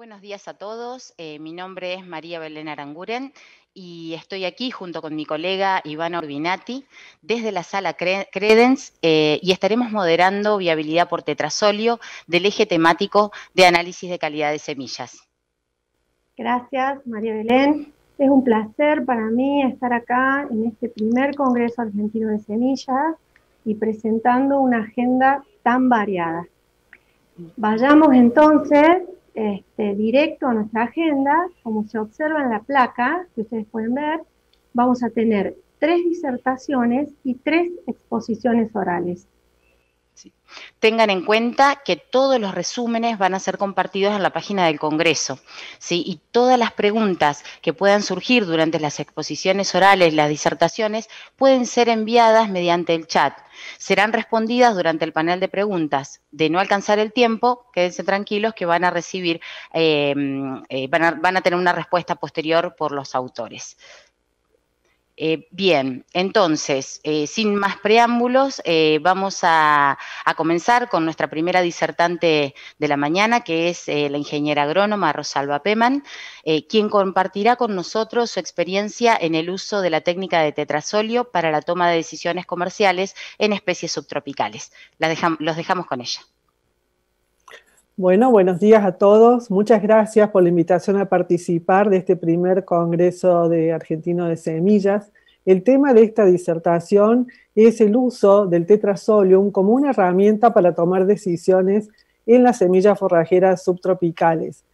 Buenos días a todos. Mi nombre es María Belén Aranguren y estoy aquí junto con mi colega Ivana Urbinati desde la sala Credence y estaremos moderando viabilidad por tetrasolio del eje temático de análisis de calidad de semillas. Gracias, María Belén. Es un placer para mí estar acá en este primer Congreso Argentino de Semillas y presentando una agenda tan variada. Vayamos entonces directo a nuestra agenda. Como se observa en la placa, que ustedes pueden ver, vamos a tener 3 disertaciones y 3 exposiciones orales. Sí. Tengan en cuenta que todos los resúmenes van a ser compartidos en la página del Congreso, ¿sí? Y todas las preguntas que puedan surgir durante las exposiciones orales, las disertaciones, pueden ser enviadas mediante el chat. Serán respondidas durante el panel de preguntas. De no alcanzar el tiempo, quédense tranquilos que van a recibir, van a tener una respuesta posterior por los autores. Bien, entonces, sin más preámbulos, vamos a comenzar con nuestra primera disertante de la mañana, que es la ingeniera agrónoma Rosalba Peman, quien compartirá con nosotros su experiencia en el uso de la técnica de tetrasolio para la toma de decisiones comerciales en especies subtropicales. Los dejamos con ella. Bueno, buenos días a todos. Muchas gracias por la invitación a participar de este primer Congreso Argentino de Semillas. El tema de esta disertación es el uso del tetrasolium como una herramienta para tomar decisiones en las semillas forrajeras subtropicales.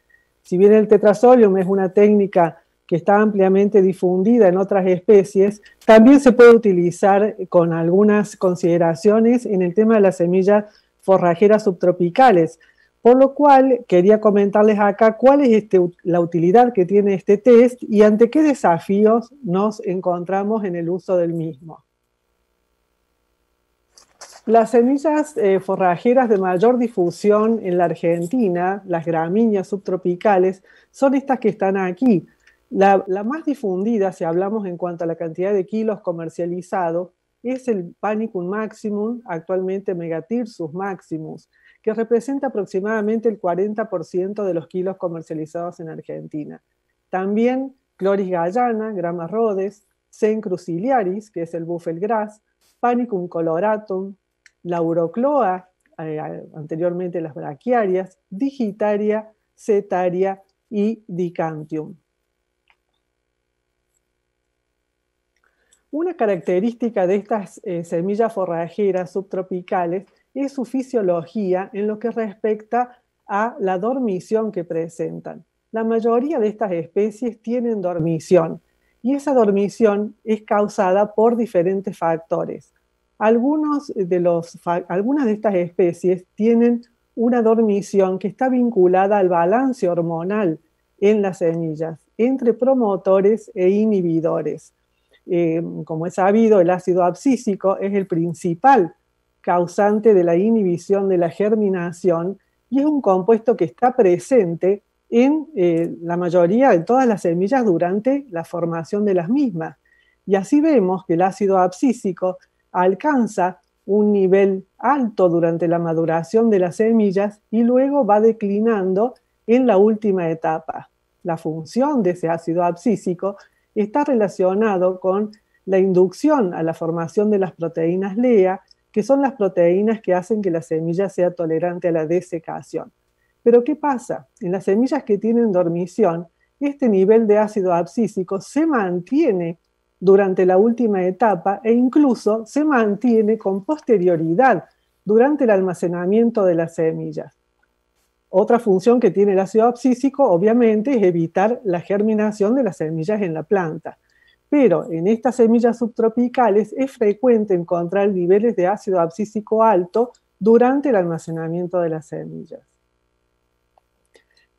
Si bien el tetrasolium es una técnica que está ampliamente difundida en otras especies, también se puede utilizar con algunas consideraciones en el tema de las semillas forrajeras subtropicales. Por lo cual, quería comentarles acá cuál es la utilidad que tiene este test y ante qué desafíos nos encontramos en el uso del mismo. Las semillas forrajeras de mayor difusión en la Argentina, las gramíneas subtropicales, son estas que están aquí. La más difundida, si hablamos en cuanto a la cantidad de kilos comercializados, es el Panicum maximum, actualmente Megathyrsus maximus, que representa aproximadamente el 40% de los kilos comercializados en Argentina. También Chloris gallana, Grama rhodes, Cenchrus ciliaris, que es el buffelgrass, Panicum coloratum, Laurocloa, anteriormente las braquiarias, Digitaria, Setaria y Dicantium. Una característica de estas semillas forrajeras subtropicales es su fisiología en lo que respecta a la dormición que presentan. La mayoría de estas especies tienen dormición y esa dormición es causada por diferentes factores. Algunas de estas especies tienen una dormición que está vinculada al balance hormonal en las semillas entre promotores e inhibidores. Como es sabido, el ácido abscísico es el principal causante de la inhibición de la germinación y es un compuesto que está presente en la mayoría de todas las semillas durante la formación de las mismas. Y así vemos que el ácido abscísico alcanza un nivel alto durante la maduración de las semillas y luego va declinando en la última etapa. La función de ese ácido abscísico está relacionado con la inducción a la formación de las proteínas LEA, que son las proteínas que hacen que la semilla sea tolerante a la desecación. Pero ¿qué pasa? En las semillas que tienen dormición, este nivel de ácido abscísico se mantiene durante la última etapa e incluso se mantiene con posterioridad durante el almacenamiento de las semillas. Otra función que tiene el ácido abscísico, obviamente, es evitar la germinación de las semillas en la planta. Pero en estas semillas subtropicales es frecuente encontrar niveles de ácido abscísico alto durante el almacenamiento de las semillas.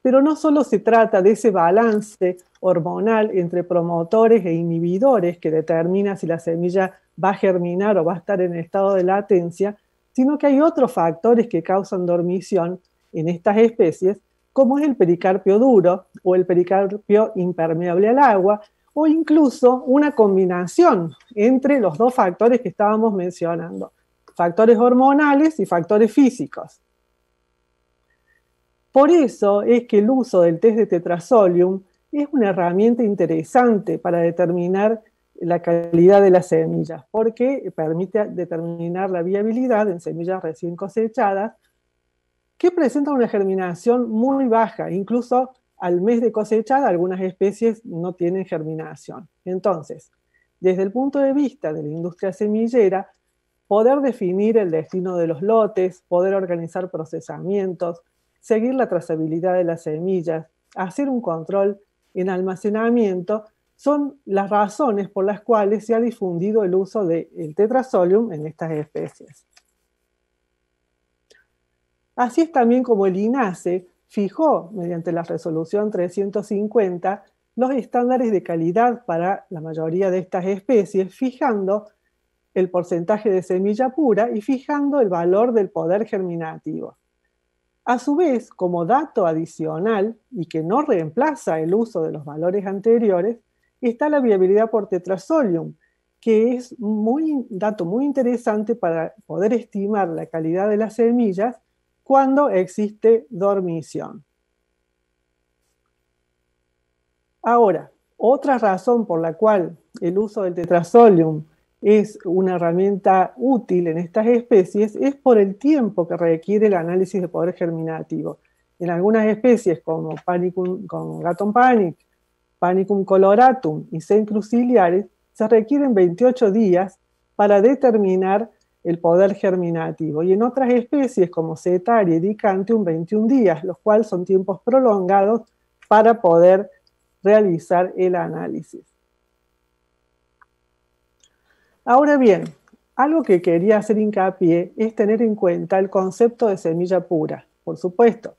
Pero no solo se trata de ese balance hormonal entre promotores e inhibidores que determina si la semilla va a germinar o va a estar en estado de latencia, sino que hay otros factores que causan dormición en estas especies, como es el pericarpio duro o el pericarpio impermeable al agua, o incluso una combinación entre los dos factores que estábamos mencionando, factores hormonales y factores físicos. Por eso es que el uso del test de Tetrasolium es una herramienta interesante para determinar la calidad de las semillas, porque permite determinar la viabilidad en semillas recién cosechadas que presentan una germinación muy baja. Incluso al mes de cosechada algunas especies no tienen germinación. Entonces, desde el punto de vista de la industria semillera, poder definir el destino de los lotes, poder organizar procesamientos, seguir la trazabilidad de las semillas, hacer un control en almacenamiento, son las razones por las cuales se ha difundido el uso del Tetrasolium en estas especies. Así es también como el INASE fijó, mediante la resolución 350, los estándares de calidad para la mayoría de estas especies, fijando el porcentaje de semilla pura y fijando el valor del poder germinativo. A su vez, como dato adicional, y que no reemplaza el uso de los valores anteriores, está la viabilidad por Tetrasolium, que es un dato muy interesante para poder estimar la calidad de las semillas cuando existe dormición. Ahora, otra razón por la cual el uso del Tetrasolium es una herramienta útil en estas especies es por el tiempo que requiere el análisis de poder germinativo. En algunas especies como Gaton Panic, Panicum coloratum y Cenchrus ciliaris se requieren 28 días para determinar el poder germinativo, y en otras especies como Setaria y Dicantium 21 días, los cuales son tiempos prolongados para poder realizar el análisis. Ahora bien, algo que quería hacer hincapié es tener en cuenta el concepto de semilla pura. Por supuesto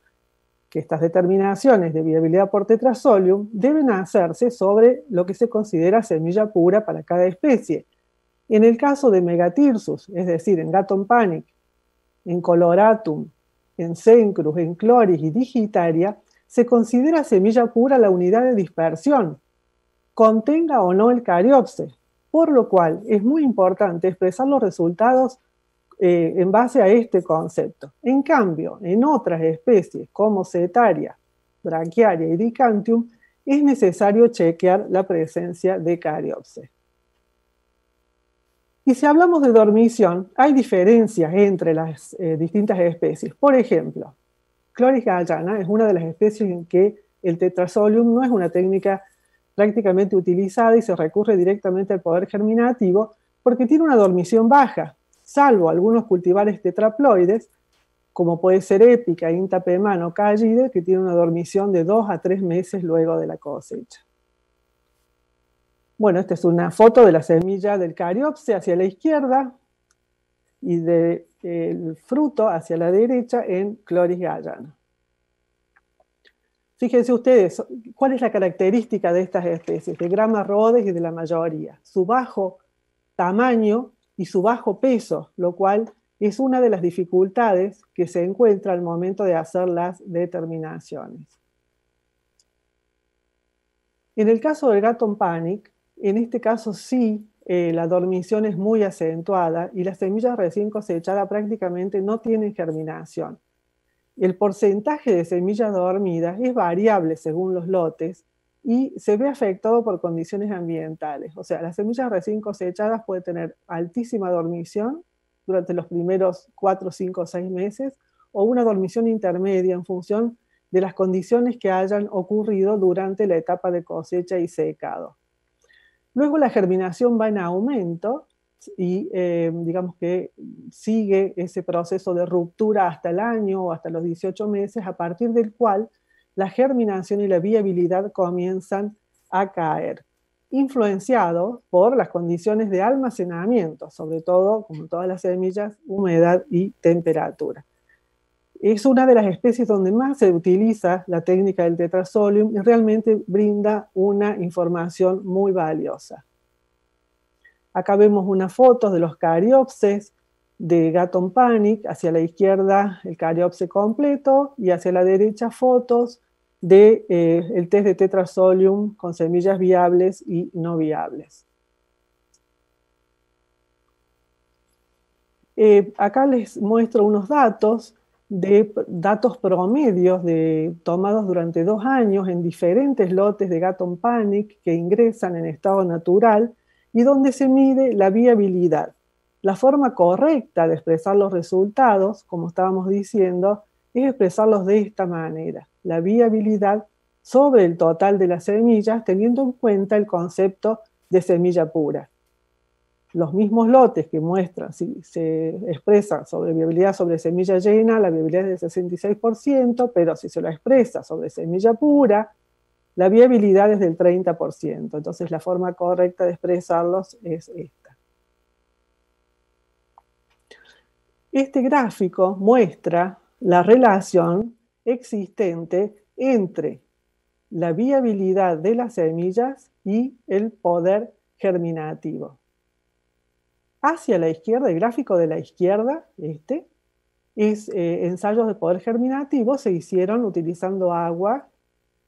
que estas determinaciones de viabilidad por Tetrasolium deben hacerse sobre lo que se considera semilla pura para cada especie. En el caso de Megathyrsus, es decir, en Gaton Panic, en Coloratum, en Cenchrus, en Chloris y Digitaria, se considera semilla pura la unidad de dispersión, contenga o no el cariopse, por lo cual es muy importante expresar los resultados en base a este concepto. En cambio, en otras especies como Setaria, Brachiaria y Dicantium, es necesario chequear la presencia de cariopse. Y si hablamos de dormición, hay diferencias entre las distintas especies. Por ejemplo, Chloris gallana es una de las especies en que el Tetrasolium no es una técnica prácticamente utilizada y se recurre directamente al poder germinativo porque tiene una dormición baja, salvo algunos cultivares tetraploides, como puede ser Épica, Intapemán o Callide, que tiene una dormición de 2 a 3 meses luego de la cosecha. Bueno, esta es una foto de la semilla del cariopse hacia la izquierda y del fruto hacia la derecha en Chloris gallana. Fíjense ustedes, ¿cuál es la característica de estas especies, de Gramma rhodes y de la mayoría? Su bajo tamaño y su bajo peso, lo cual es una de las dificultades que se encuentra al momento de hacer las determinaciones. En el caso del Gaton Panic, en este caso sí, la dormición es muy acentuada y las semillas recién cosechadas prácticamente no tienen germinación. El porcentaje de semillas dormidas es variable según los lotes y se ve afectado por condiciones ambientales. O sea, las semillas recién cosechadas pueden tener altísima dormición durante los primeros 4, 5, 6 meses o una dormición intermedia en función de las condiciones que hayan ocurrido durante la etapa de cosecha y secado. Luego la germinación va en aumento y digamos que sigue ese proceso de ruptura hasta el año o hasta los 18 meses, a partir del cual la germinación y la viabilidad comienzan a caer, influenciado por las condiciones de almacenamiento, sobre todo, como todas las semillas, humedad y temperatura. Es una de las especies donde más se utiliza la técnica del Tetrasolium y realmente brinda una información muy valiosa. Acá vemos unas fotos de los cariopses de Gaton Panic, hacia la izquierda el cariopse completo y hacia la derecha fotos del test de Tetrasolium con semillas viables y no viables. Acá les muestro unos datos de datos promedios tomados durante 2 años en diferentes lotes de Gatton Panic que ingresan en estado natural y donde se mide la viabilidad. La forma correcta de expresar los resultados, como estábamos diciendo, es expresarlos de esta manera: la viabilidad sobre el total de las semillas, teniendo en cuenta el concepto de semilla pura. Los mismos lotes que muestran, si se expresa sobre viabilidad sobre semilla llena, la viabilidad es del 66%, pero si se lo expresa sobre semilla pura, la viabilidad es del 30%. Entonces la forma correcta de expresarlos es esta. Este gráfico muestra la relación existente entre la viabilidad de las semillas y el poder germinativo. Hacia la izquierda, el gráfico de la izquierda, ensayos de poder germinativo se hicieron utilizando agua,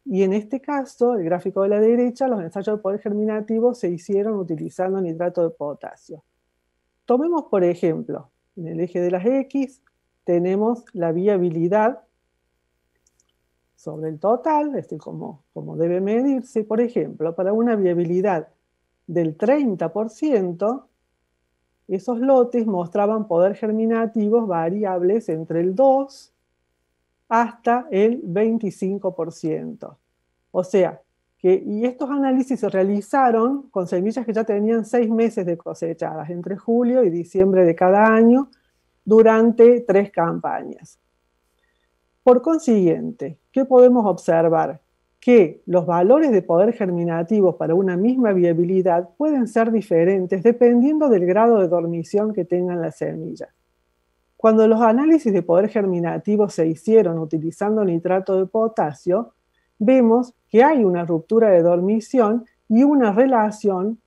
y en este caso, el gráfico de la derecha, los ensayos de poder germinativo se hicieron utilizando nitrato de potasio. Tomemos, por ejemplo, en el eje de las X tenemos la viabilidad sobre el total, como debe medirse. Por ejemplo, para una viabilidad del 30%, esos lotes mostraban poder germinativos variables entre el 2 hasta el 25%. O sea, y estos análisis se realizaron con semillas que ya tenían 6 meses de cosechadas, entre julio y diciembre de cada año, durante 3 campañas. Por consiguiente, ¿qué podemos observar? Que los valores de poder germinativos para una misma viabilidad pueden ser diferentes dependiendo del grado de dormición que tengan las semillas. Cuando los análisis de poder germinativo se hicieron utilizando nitrato de potasio, vemos que hay una ruptura de dormición y una relación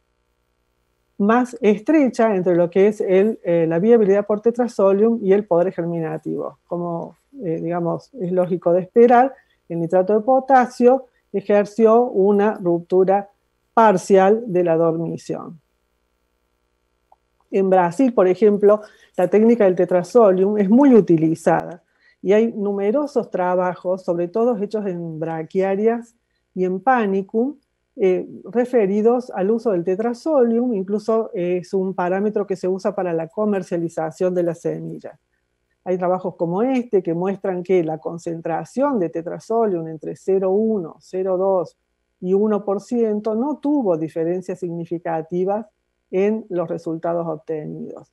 más estrecha entre lo que es la viabilidad por tetrazolium y el poder germinativo. Como digamos, es lógico de esperar, el nitrato de potasio ejerció una ruptura parcial de la dormición. En Brasil, por ejemplo, la técnica del tetrazolium es muy utilizada y hay numerosos trabajos, sobre todo hechos en braquiarias y en panicum, referidos al uso del tetrazolium. Incluso es un parámetro que se usa para la comercialización de las semillas. Hay trabajos como este que muestran que la concentración de tetrazolium entre 0,1, 0,2 y 1% no tuvo diferencias significativas en los resultados obtenidos.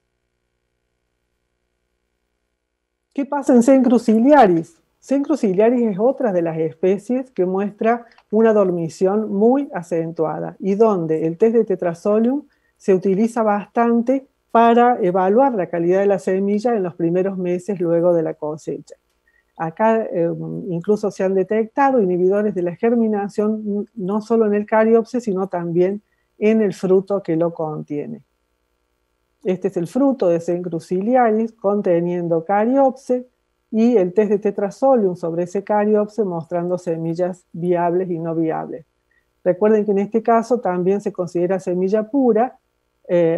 ¿Qué pasa en Cenchrus ciliaris? Cenchrus ciliaris es otra de las especies que muestra una dormición muy acentuada y donde el test de tetrazolium se utiliza bastante para evaluar la calidad de la semilla en los primeros meses luego de la cosecha. Acá incluso se han detectado inhibidores de la germinación no solo en el cariopsis, sino también en el fruto que lo contiene. Este es el fruto de Cenchrus ciliaris conteniendo cariopsis y el test de tetrazolium sobre ese cariopsis mostrando semillas viables y no viables. Recuerden que en este caso también se considera semilla pura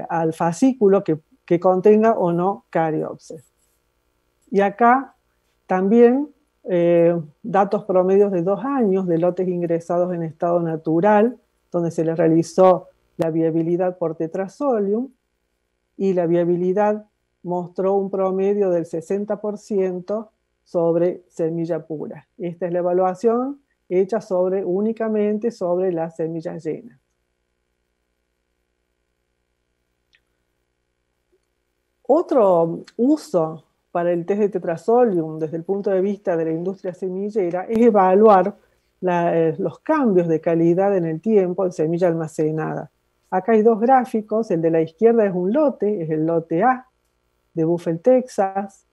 al fascículo que contenga o no cariopsis. Y acá también datos promedios de 2 años de lotes ingresados en estado natural, donde se les realizó la viabilidad por tetrazolium, y la viabilidad mostró un promedio del 60% sobre semilla pura. Esta es la evaluación hecha únicamente sobre las semillas llenas. Otro uso para el test de tetrazolium desde el punto de vista de la industria semillera es evaluar los cambios de calidad en el tiempo en semilla almacenada. Acá hay 2 gráficos, el de la izquierda es un lote, es el lote A de Buffalo, Texas,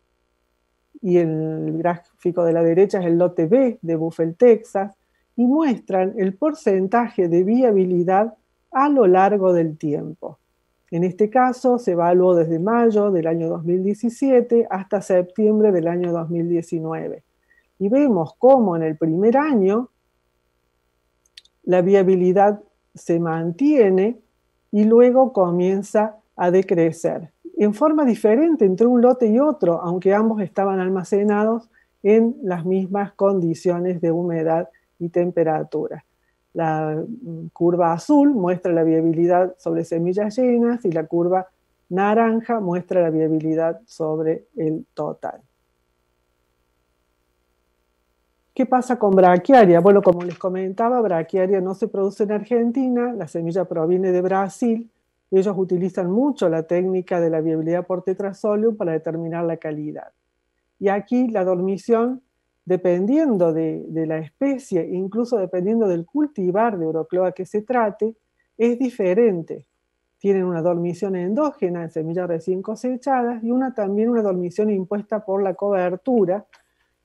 y el gráfico de la derecha es el lote B de Buffalo, Texas, y muestran el porcentaje de viabilidad a lo largo del tiempo. En este caso se evaluó desde mayo del año 2017 hasta septiembre del año 2019. Y vemos cómo en el primer año la viabilidad se mantiene y luego comienza a decrecer. en forma diferente entre un lote y otro, aunque ambos estaban almacenados en las mismas condiciones de humedad y temperatura. La curva azul muestra la viabilidad sobre semillas llenas y la curva naranja muestra la viabilidad sobre el total. ¿Qué pasa con braquiaria? Bueno, como les comentaba, braquiaria no se produce en Argentina, la semilla proviene de Brasil. Ellos utilizan mucho la técnica de la viabilidad por tetrazolium para determinar la calidad. Y aquí la dormición, dependiendo de la especie, incluso dependiendo del cultivar de Eurocloa que se trate, es diferente. Tienen una dormición endógena en semillas recién cosechadas y también una dormición impuesta por la cobertura,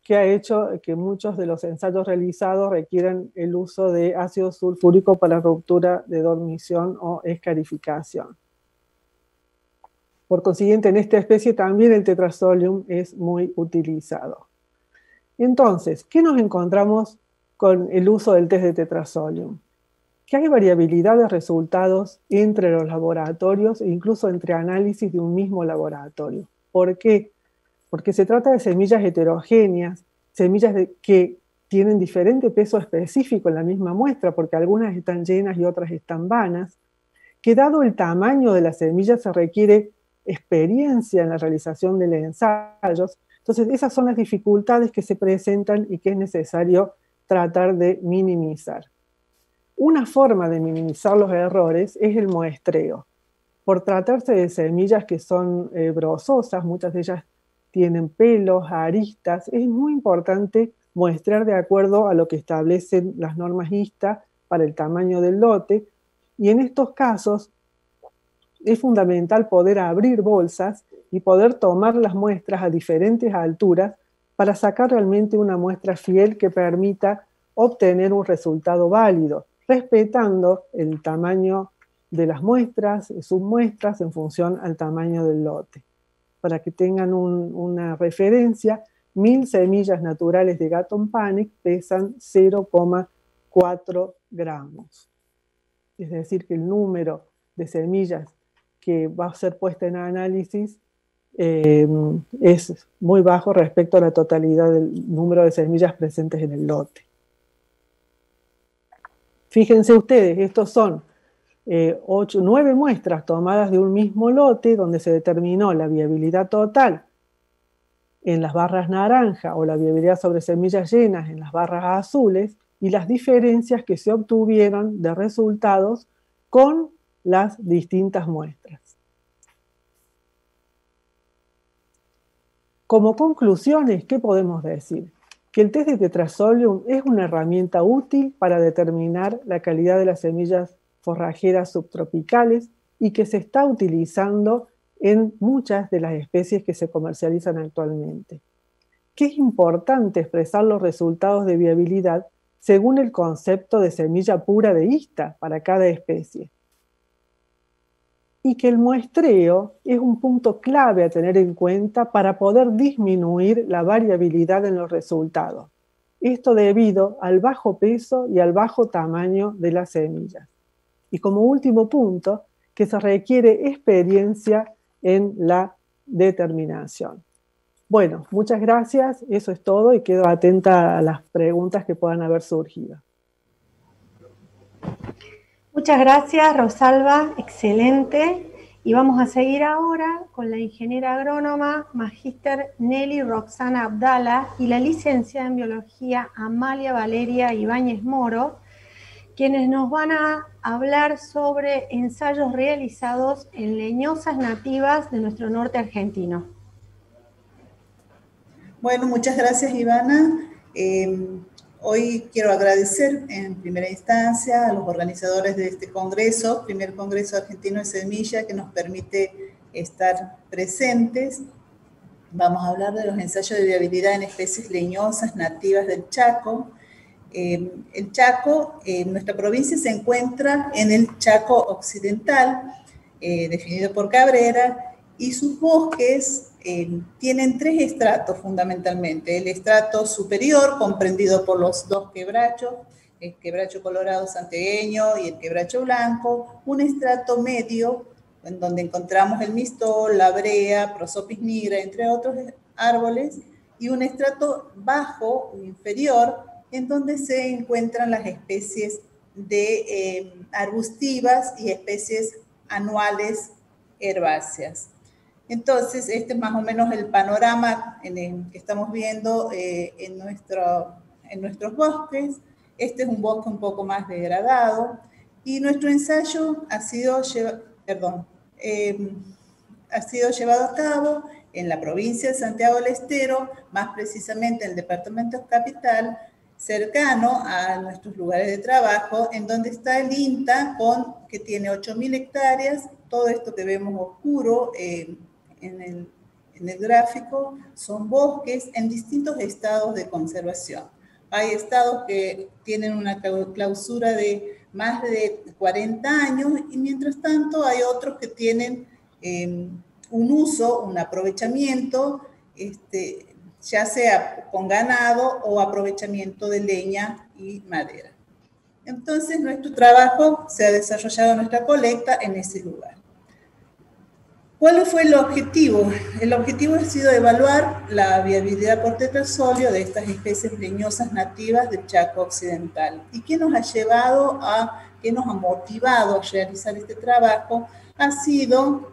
que ha hecho que muchos de los ensayos realizados requieran el uso de ácido sulfúrico para ruptura de dormición o escarificación. Por consiguiente, en esta especie también el tetrazolium es muy utilizado. Entonces, ¿qué nos encontramos con el uso del test de tetrazolium? Que hay variabilidad de resultados entre los laboratorios e incluso entre análisis de un mismo laboratorio. ¿Por qué? Porque se trata de semillas heterogéneas, semillas que tienen diferente peso específico en la misma muestra, porque algunas están llenas y otras están vanas, que dado el tamaño de la semilla se requiere experiencia en la realización de los ensayos. Entonces, esas son las dificultades que se presentan y que es necesario tratar de minimizar. Una forma de minimizar los errores es el muestreo. Por tratarse de semillas que son brososas, muchas de ellas tienen pelos, aristas, es muy importante muestrear de acuerdo a lo que establecen las normas ISTA para el tamaño del lote, y en estos casos es fundamental poder abrir bolsas y poder tomar las muestras a diferentes alturas para sacar realmente una muestra fiel que permita obtener un resultado válido, respetando el tamaño de las muestras, submuestras en función al tamaño del lote. Para que tengan una referencia, 1000 semillas naturales de Gatton Panic pesan 0,4 gramos. Es decir, que el número de semillas que va a ser puesta en análisis es muy bajo respecto a la totalidad del número de semillas presentes en el lote. Fíjense ustedes, estos son 9 muestras tomadas de un mismo lote donde se determinó la viabilidad total en las barras naranja o la viabilidad sobre semillas llenas en las barras azules y las diferencias que se obtuvieron de resultados con las distintas muestras. Como conclusiones, ¿qué podemos decir? Que el test de tetrazolium es una herramienta útil para determinar la calidad de las semillas forrajeras subtropicales y que se está utilizando en muchas de las especies que se comercializan actualmente. Que es importante expresar los resultados de viabilidad según el concepto de semilla pura de ISTA para cada especie. Y que el muestreo es un punto clave a tener en cuenta para poder disminuir la variabilidad en los resultados. Esto debido al bajo peso y al bajo tamaño de las semillas. Y como último punto, que se requiere experiencia en la determinación. Bueno, muchas gracias, eso es todo y quedo atenta a las preguntas que puedan haber surgido. Muchas gracias, Rosalba, excelente. Y vamos a seguir ahora con la ingeniera agrónoma magíster Nelly Roxana Abdala y la licenciada en biología Amalia Valeria Ibáñez Moro, quienes nos van a hablar sobre ensayos realizados en leñosas nativas de nuestro norte argentino. Bueno, muchas gracias, Ivana. Hoy quiero agradecer en primera instancia a los organizadores de este congreso, primer Congreso Argentino de Semilla, que nos permite estar presentes. Vamos a hablar de los ensayos de viabilidad en especies leñosas nativas del Chaco. El Chaco, nuestra provincia se encuentra en el Chaco occidental, definido por Cabrera, y sus bosques tienen 3 estratos fundamentalmente. El estrato superior, comprendido por los 2 quebrachos, el quebracho colorado santiagueño y el quebracho blanco, un estrato medio en donde encontramos el mistol, la brea, Prosopis nigra, entre otros árboles, y un estrato bajo o inferior, en donde se encuentran las especies de arbustivas y especies anuales herbáceas. Entonces, este es más o menos el panorama en el que estamos viendo en nuestros bosques. Este es un bosque un poco más degradado, y nuestro ensayo ha sido llevado a cabo en la provincia de Santiago del Estero, más precisamente en el departamento Capital, cercano a nuestros lugares de trabajo, en donde está el INTA, que tiene 8.000 hectáreas. Todo esto que vemos oscuro en el gráfico son bosques en distintos estados de conservación. Hay estados que tienen una clausura de más de 40 años, y mientras tanto hay otros que tienen un uso, un aprovechamiento, ya sea con ganado o aprovechamiento de leña y madera. Entonces, nuestro trabajo se ha desarrollado, nuestra colecta, en ese lugar. ¿Cuál fue el objetivo? El objetivo ha sido evaluar la viabilidad por tetrasóleo de estas especies leñosas nativas del Chaco Occidental. ¿Y qué nos ha llevado qué nos ha motivado a realizar este trabajo? Ha sido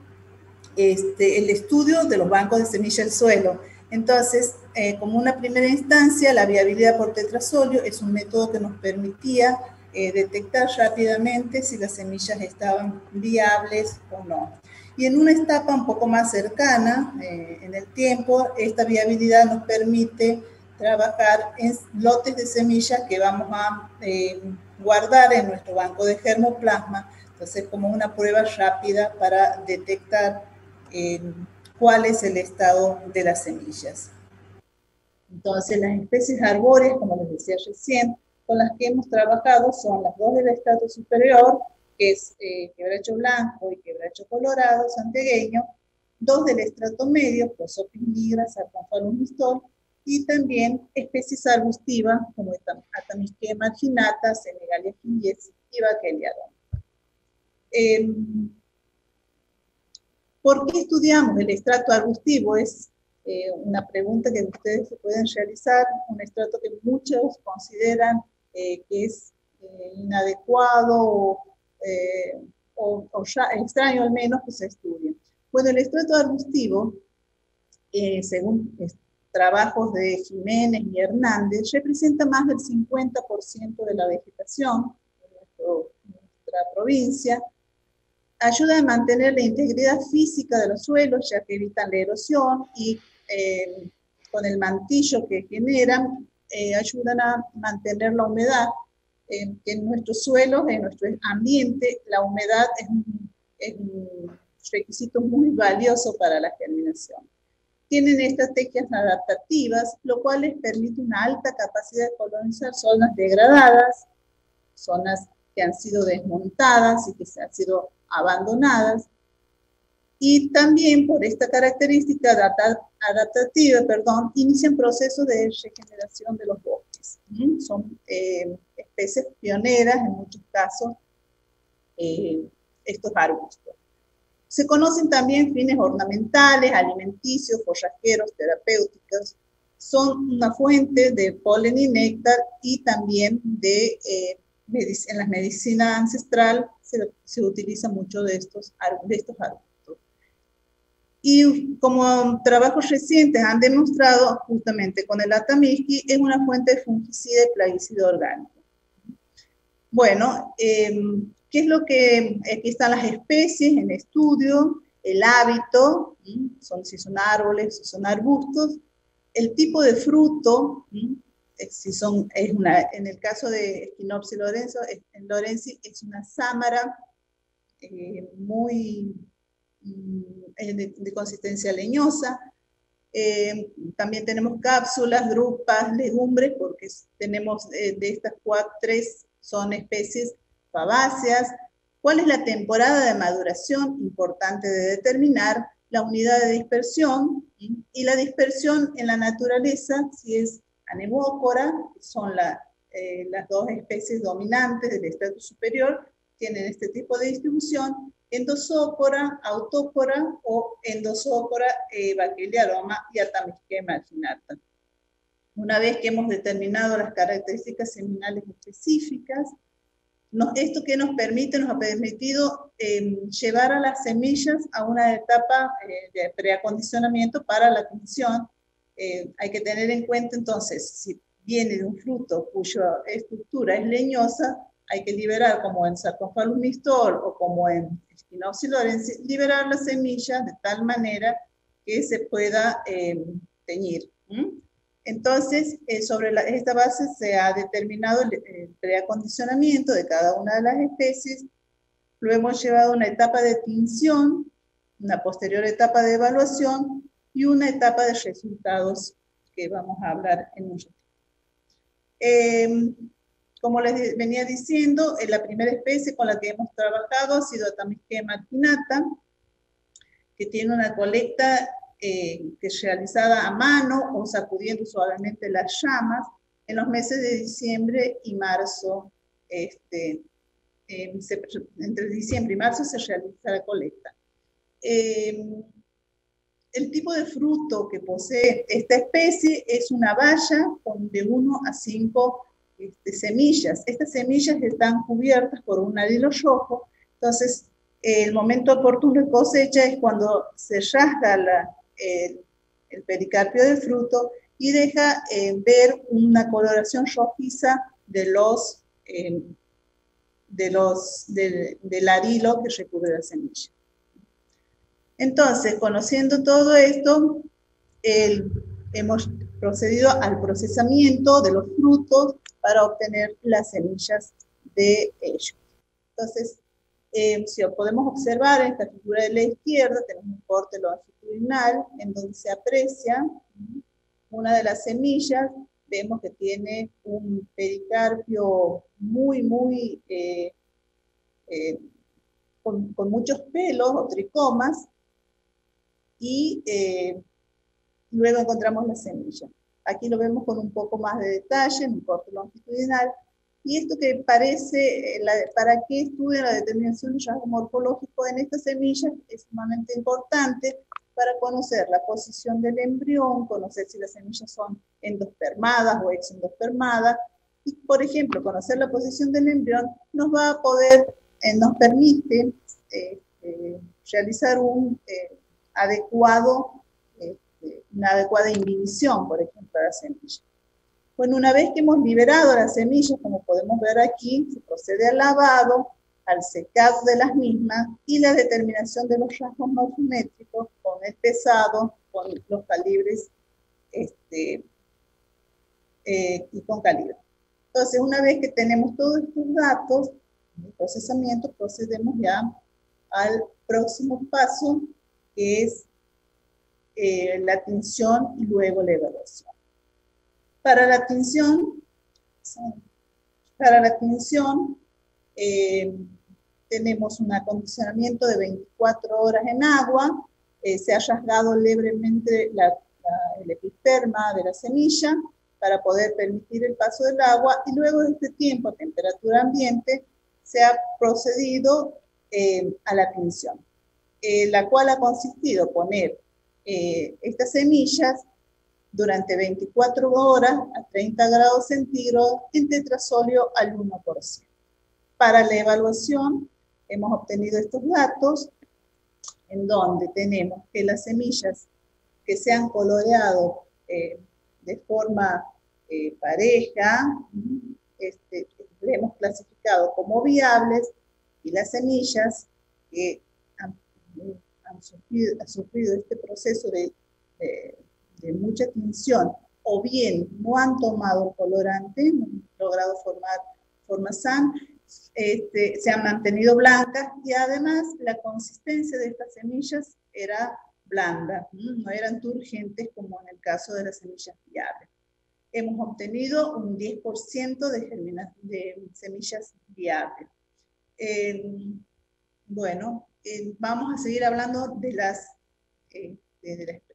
el estudio de los bancos de semilla del suelo. Entonces, como una primera instancia, la viabilidad por tetrasóleo es un método que nos permitía detectar rápidamente si las semillas estaban viables o no. Y en una etapa un poco más cercana en el tiempo, esta viabilidad nos permite trabajar en lotes de semillas que vamos a guardar en nuestro banco de germoplasma, entonces como una prueba rápida para detectar cuál es el estado de las semillas. Entonces, las especies arbóreas, como les decía recién, con las que hemos trabajado son las dos del estrato superior, que es quebracho blanco y quebracho colorado santiagueño, dos del estrato medio, Prosopis nigra, Sarcophagus mistol, y también especies arbustivas como Atamisquea marginata, Senegalia gingies y Vachelliadon. ¿Por qué estudiamos el estrato arbustivo? Es una pregunta que ustedes se pueden realizar, un estrato que muchos consideran que es inadecuado o extraño al menos que se estudie. Bueno, el estrato arbustivo, según trabajos de Jiménez y Hernández, representa más del 50% de la vegetación de nuestra provincia. Ayuda a mantener la integridad física de los suelos, ya que evitan la erosión, y con el mantillo que generan, ayudan a mantener la humedad. En nuestros suelos, en nuestro ambiente, la humedad es un requisito muy valioso para la germinación. Tienen estrategias adaptativas, lo cual les permite una alta capacidad de colonizar zonas degradadas, zonas que han sido desmontadas y que se han sido abandonadas, y también por esta característica adaptativa, inician procesos de regeneración de los bosques. Son especies pioneras, en muchos casos, estos arbustos. Se conocen también fines ornamentales, alimenticios, forrajeros, terapéuticos. Son una fuente de polen y néctar, y también en la medicina ancestral se utiliza mucho de estos arbustos. Y como trabajos recientes han demostrado, justamente con el Atamisqui, es una fuente de fungicida y plaguicida orgánico. Bueno, ¿qué es lo que, aquí están las especies en estudio, el hábito, si son árboles, si son arbustos, el tipo de fruto, en el caso de Echinopsis lorenzi es una sámara muy de consistencia leñosa. También tenemos cápsulas, drupas, legumbres, porque tenemos de estas tres son especies fabáceas. ¿Cuál es la temporada de maduración? Importante de determinar. La unidad de dispersión, y la dispersión en la naturaleza, si es anemócora, son las dos especies dominantes del estrato superior, tienen este tipo de distribución. Endosópora, autópora o endosópora, Vachellia aroma y Artemisquea marginata. Una vez que hemos determinado las características seminales específicas, esto que nos ha permitido llevar a las semillas a una etapa de preacondicionamiento para la tinción. Hay que tener en cuenta entonces, si viene de un fruto cuya estructura es leñosa, hay que liberar, como en Sarcofagus mixtor o como en Spinozyllorensis, liberar las semillas de tal manera que se pueda teñir. Entonces, sobre esta base se ha determinado el preacondicionamiento de cada una de las especies. Lo hemos llevado a una etapa de tinción, una posterior etapa de evaluación y una etapa de resultados que vamos a hablar en un ratito. Como les venía diciendo, la primera especie con la que hemos trabajado ha sido Artemisquea marginata, que tiene una colecta que es realizada a mano o sacudiendo suavemente las llamas en los meses de diciembre y marzo. Entre diciembre y marzo se realiza la colecta. El tipo de fruto que posee esta especie es una baya con de 1 a 5 semillas. Estas semillas están cubiertas por un arilo rojo, entonces el momento oportuno de cosecha es cuando se rasga el pericarpio del fruto y deja ver una coloración rojiza del arilo que recubre la semilla. Entonces, conociendo todo esto, hemos procedido al procesamiento de los frutos para obtener las semillas de ellos. Entonces, si podemos observar en esta figura de la izquierda, tenemos un corte longitudinal en donde se aprecia una de las semillas. Vemos que tiene un pericarpio con muchos pelos o tricomas, y luego encontramos la semilla. Aquí lo vemos con un poco más de detalle, en un corte longitudinal. Y esto que parece, para qué estudian la determinación del rasgo morfológico en estas semillas es sumamente importante para conocer la posición del embrión, conocer si las semillas son endospermadas o exendospermadas. Y, por ejemplo, conocer la posición del embrión nos permite realizar una adecuada inhibición, por ejemplo, de la semilla. Bueno, una vez que hemos liberado las semillas, como podemos ver aquí, se procede al lavado, al secado de las mismas y la determinación de los rasgos morfométricos con el pesado, con los calibres y con calibre. Entonces, una vez que tenemos todos estos datos de procesamiento, procedemos ya al próximo paso, que es la tinción y luego la evaluación. Para la tinción tenemos un acondicionamiento de 24 horas en agua, se ha rasgado levemente el epiderma de la semilla para poder permitir el paso del agua, y luego de este tiempo a temperatura ambiente se ha procedido a la tinción, la cual ha consistido en poner estas semillas durante 24 horas a 30 grados centígrados en tetrasóleo al 1%. Para la evaluación hemos obtenido estos datos en donde tenemos que las semillas que se han coloreado de forma pareja, le hemos clasificado como viables, y las semillas que han sufrido este proceso de mucha tinción, o bien no han tomado colorante, no han logrado formar formazán, se han mantenido blancas, y además la consistencia de estas semillas era blanda, no eran turgentes como en el caso de las semillas viables. Hemos obtenido un 10% de semillas viables. Bueno, vamos a seguir hablando de las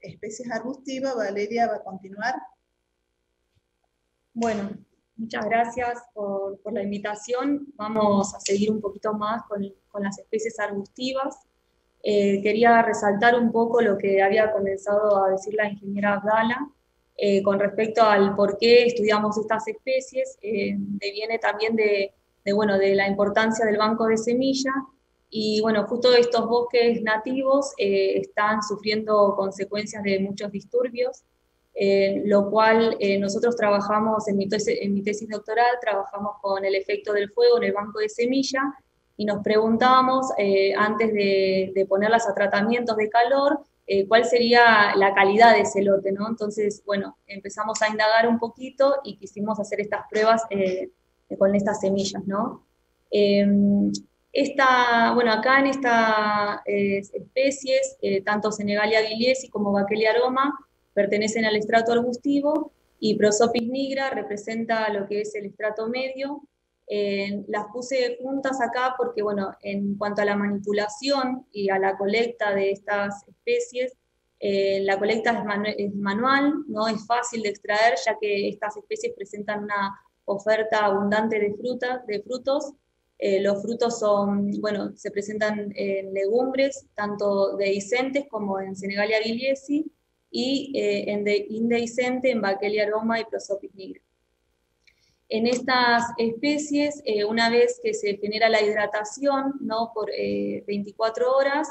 especies arbustivas. Valeria va a continuar. Bueno, Muchas gracias por la invitación. Vamos a seguir un poquito más con las especies arbustivas. Quería resaltar un poco lo que había comenzado a decir la ingeniera Abdala con respecto al por qué estudiamos estas especies. Viene también de la importancia del banco de semilla. Y bueno, justo estos bosques nativos están sufriendo consecuencias de muchos disturbios. Lo cual nosotros trabajamos, en mi tesis doctoral, trabajamos con el efecto del fuego en el banco de semilla, y nos preguntábamos, antes de ponerlas a tratamientos de calor, cuál sería la calidad de ese lote, ¿no? Entonces, bueno, empezamos a indagar un poquito y quisimos hacer estas pruebas con estas semillas, ¿no? Acá en estas especies, tanto Senegalia guiliesi como Vachellia aroma, pertenecen al estrato arbustivo, y Prosopis nigra representa lo que es el estrato medio. Las puse juntas acá porque, bueno, en cuanto a la manipulación y a la colecta de estas especies, la colecta es manual, no es fácil de extraer, ya que estas especies presentan una oferta abundante de frutos. Los frutos se presentan en legumbres, tanto dehiscentes como en Senegalia guiliesi, y indehiscente en Vachellia aroma y Prosopis nigra. En estas especies, una vez que se genera la hidratación, ¿no?, por 24 horas,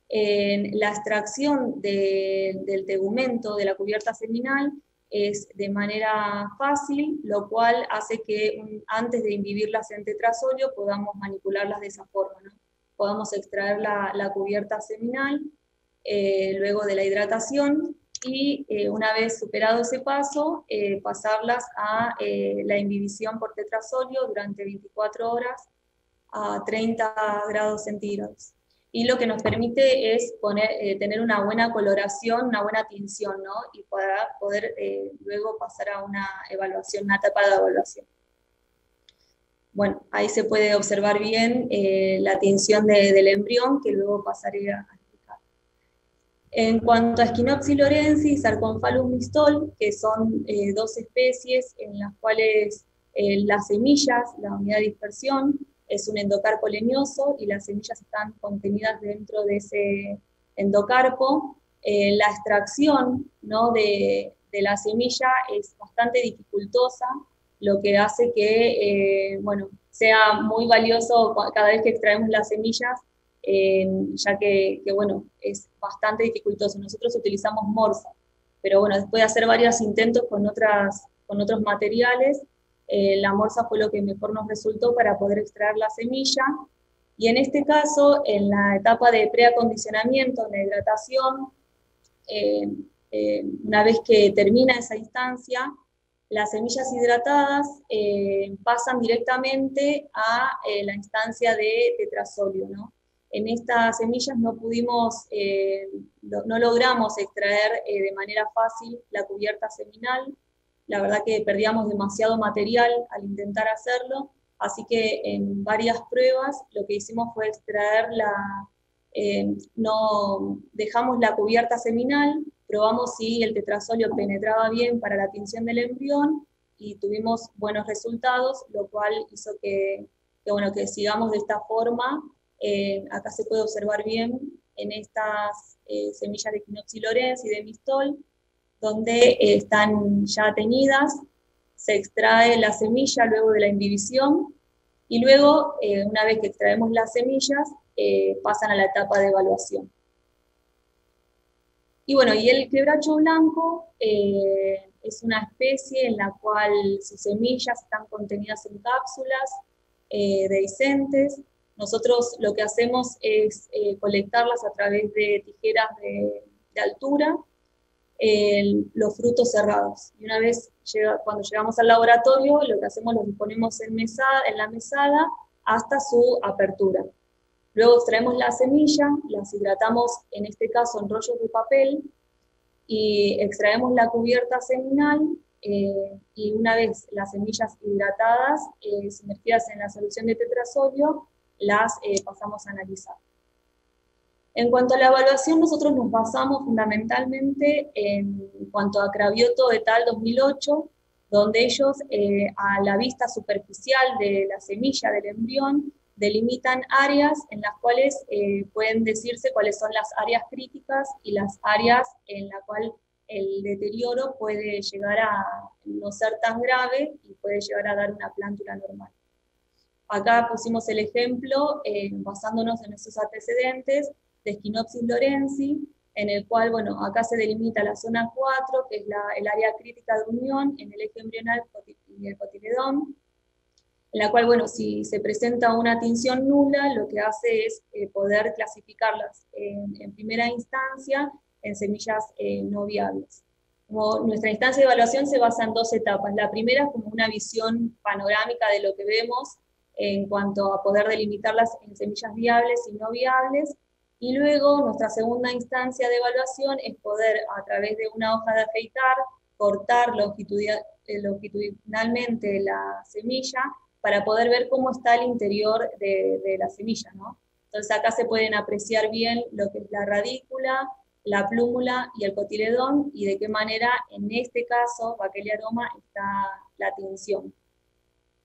la extracción del tegumento de la cubierta seminal es de manera fácil, lo cual hace que antes de imbibirlas en tetrasolio podamos manipularlas de esa forma, ¿no? Podamos extraer la cubierta seminal luego de la hidratación, y una vez superado ese paso, pasarlas a la imbibición por tetrasolio durante 24 horas a 30 grados centígrados. Y lo que nos permite es tener una buena coloración, una buena tinción, ¿no? Y para poder luego pasar a una etapa de evaluación. Bueno, ahí se puede observar bien la tinción del embrión, que luego pasaré a explicar. En cuanto a Schinopsis lorenzi y Sarcomphalus mistol, que son dos especies en las cuales las semillas, la unidad de dispersión, es un endocarpo leñoso y las semillas están contenidas dentro de ese endocarpo. La extracción, ¿no?, de la semilla es bastante dificultosa, lo que hace que sea muy valioso cada vez que extraemos las semillas, ya que es bastante dificultoso. Nosotros utilizamos morsa, pero bueno, después de hacer varios intentos con otros materiales, la morsa fue lo que mejor nos resultó para poder extraer la semilla. Y en este caso, en la etapa de preacondicionamiento, en la hidratación, una vez que termina esa instancia, las semillas hidratadas pasan directamente a la instancia de tetrasolio, ¿no? En estas semillas no logramos extraer de manera fácil la cubierta seminal. La verdad que perdíamos demasiado material al intentar hacerlo, así que en varias pruebas lo que hicimos fue extraer dejamos la cubierta seminal, probamos si el tetrasolio penetraba bien para la tinción del embrión, y tuvimos buenos resultados, lo cual hizo que sigamos de esta forma. Acá se puede observar bien en estas semillas de Schinopsis lorenzi y de mistol, donde están ya teñidas, se extrae la semilla luego de la imbibición, y luego, una vez que extraemos las semillas, pasan a la etapa de evaluación. Y bueno, y el quebracho blanco es una especie en la cual sus semillas están contenidas en cápsulas dehiscentes. Nosotros lo que hacemos es colectarlas a través de tijeras de altura, los frutos cerrados. Y una vez, cuando llegamos al laboratorio, lo que hacemos los disponemos en la mesada hasta su apertura. Luego extraemos la semilla, las hidratamos, en este caso en rollos de papel, y extraemos la cubierta seminal, y una vez las semillas hidratadas, sumergidas en la solución de tetrasolio, las pasamos a analizar. En cuanto a la evaluación, nosotros nos basamos fundamentalmente en cuanto a Cravioto et al. 2008, donde ellos a la vista superficial de la semilla del embrión delimitan áreas en las cuales pueden decirse cuáles son las áreas críticas y las áreas en las cuales el deterioro puede llegar a no ser tan grave y puede llegar a dar una plántula normal. Acá pusimos el ejemplo basándonos en esos antecedentes de Schinopsis lorenzi, en el cual, bueno, acá se delimita la zona 4, que es el área crítica de unión en el eje embrional y el cotiledón, en la cual, bueno, si se presenta una tinción nula, lo que hace es poder clasificarlas en primera instancia en semillas no viables. Como nuestra instancia de evaluación se basa en 2 etapas. La primera es como una visión panorámica de lo que vemos en cuanto a poder delimitarlas en semillas viables y no viables, y luego nuestra segunda instancia de evaluación es poder, a través de una hoja de afeitar, cortar longitudinalmente la semilla para poder ver cómo está el interior de la semilla, ¿no? Entonces acá se pueden apreciar bien lo que es la radícula, la plúmula y el cotiledón, y de qué manera, en este caso, Vachellia aroma, está la tinción.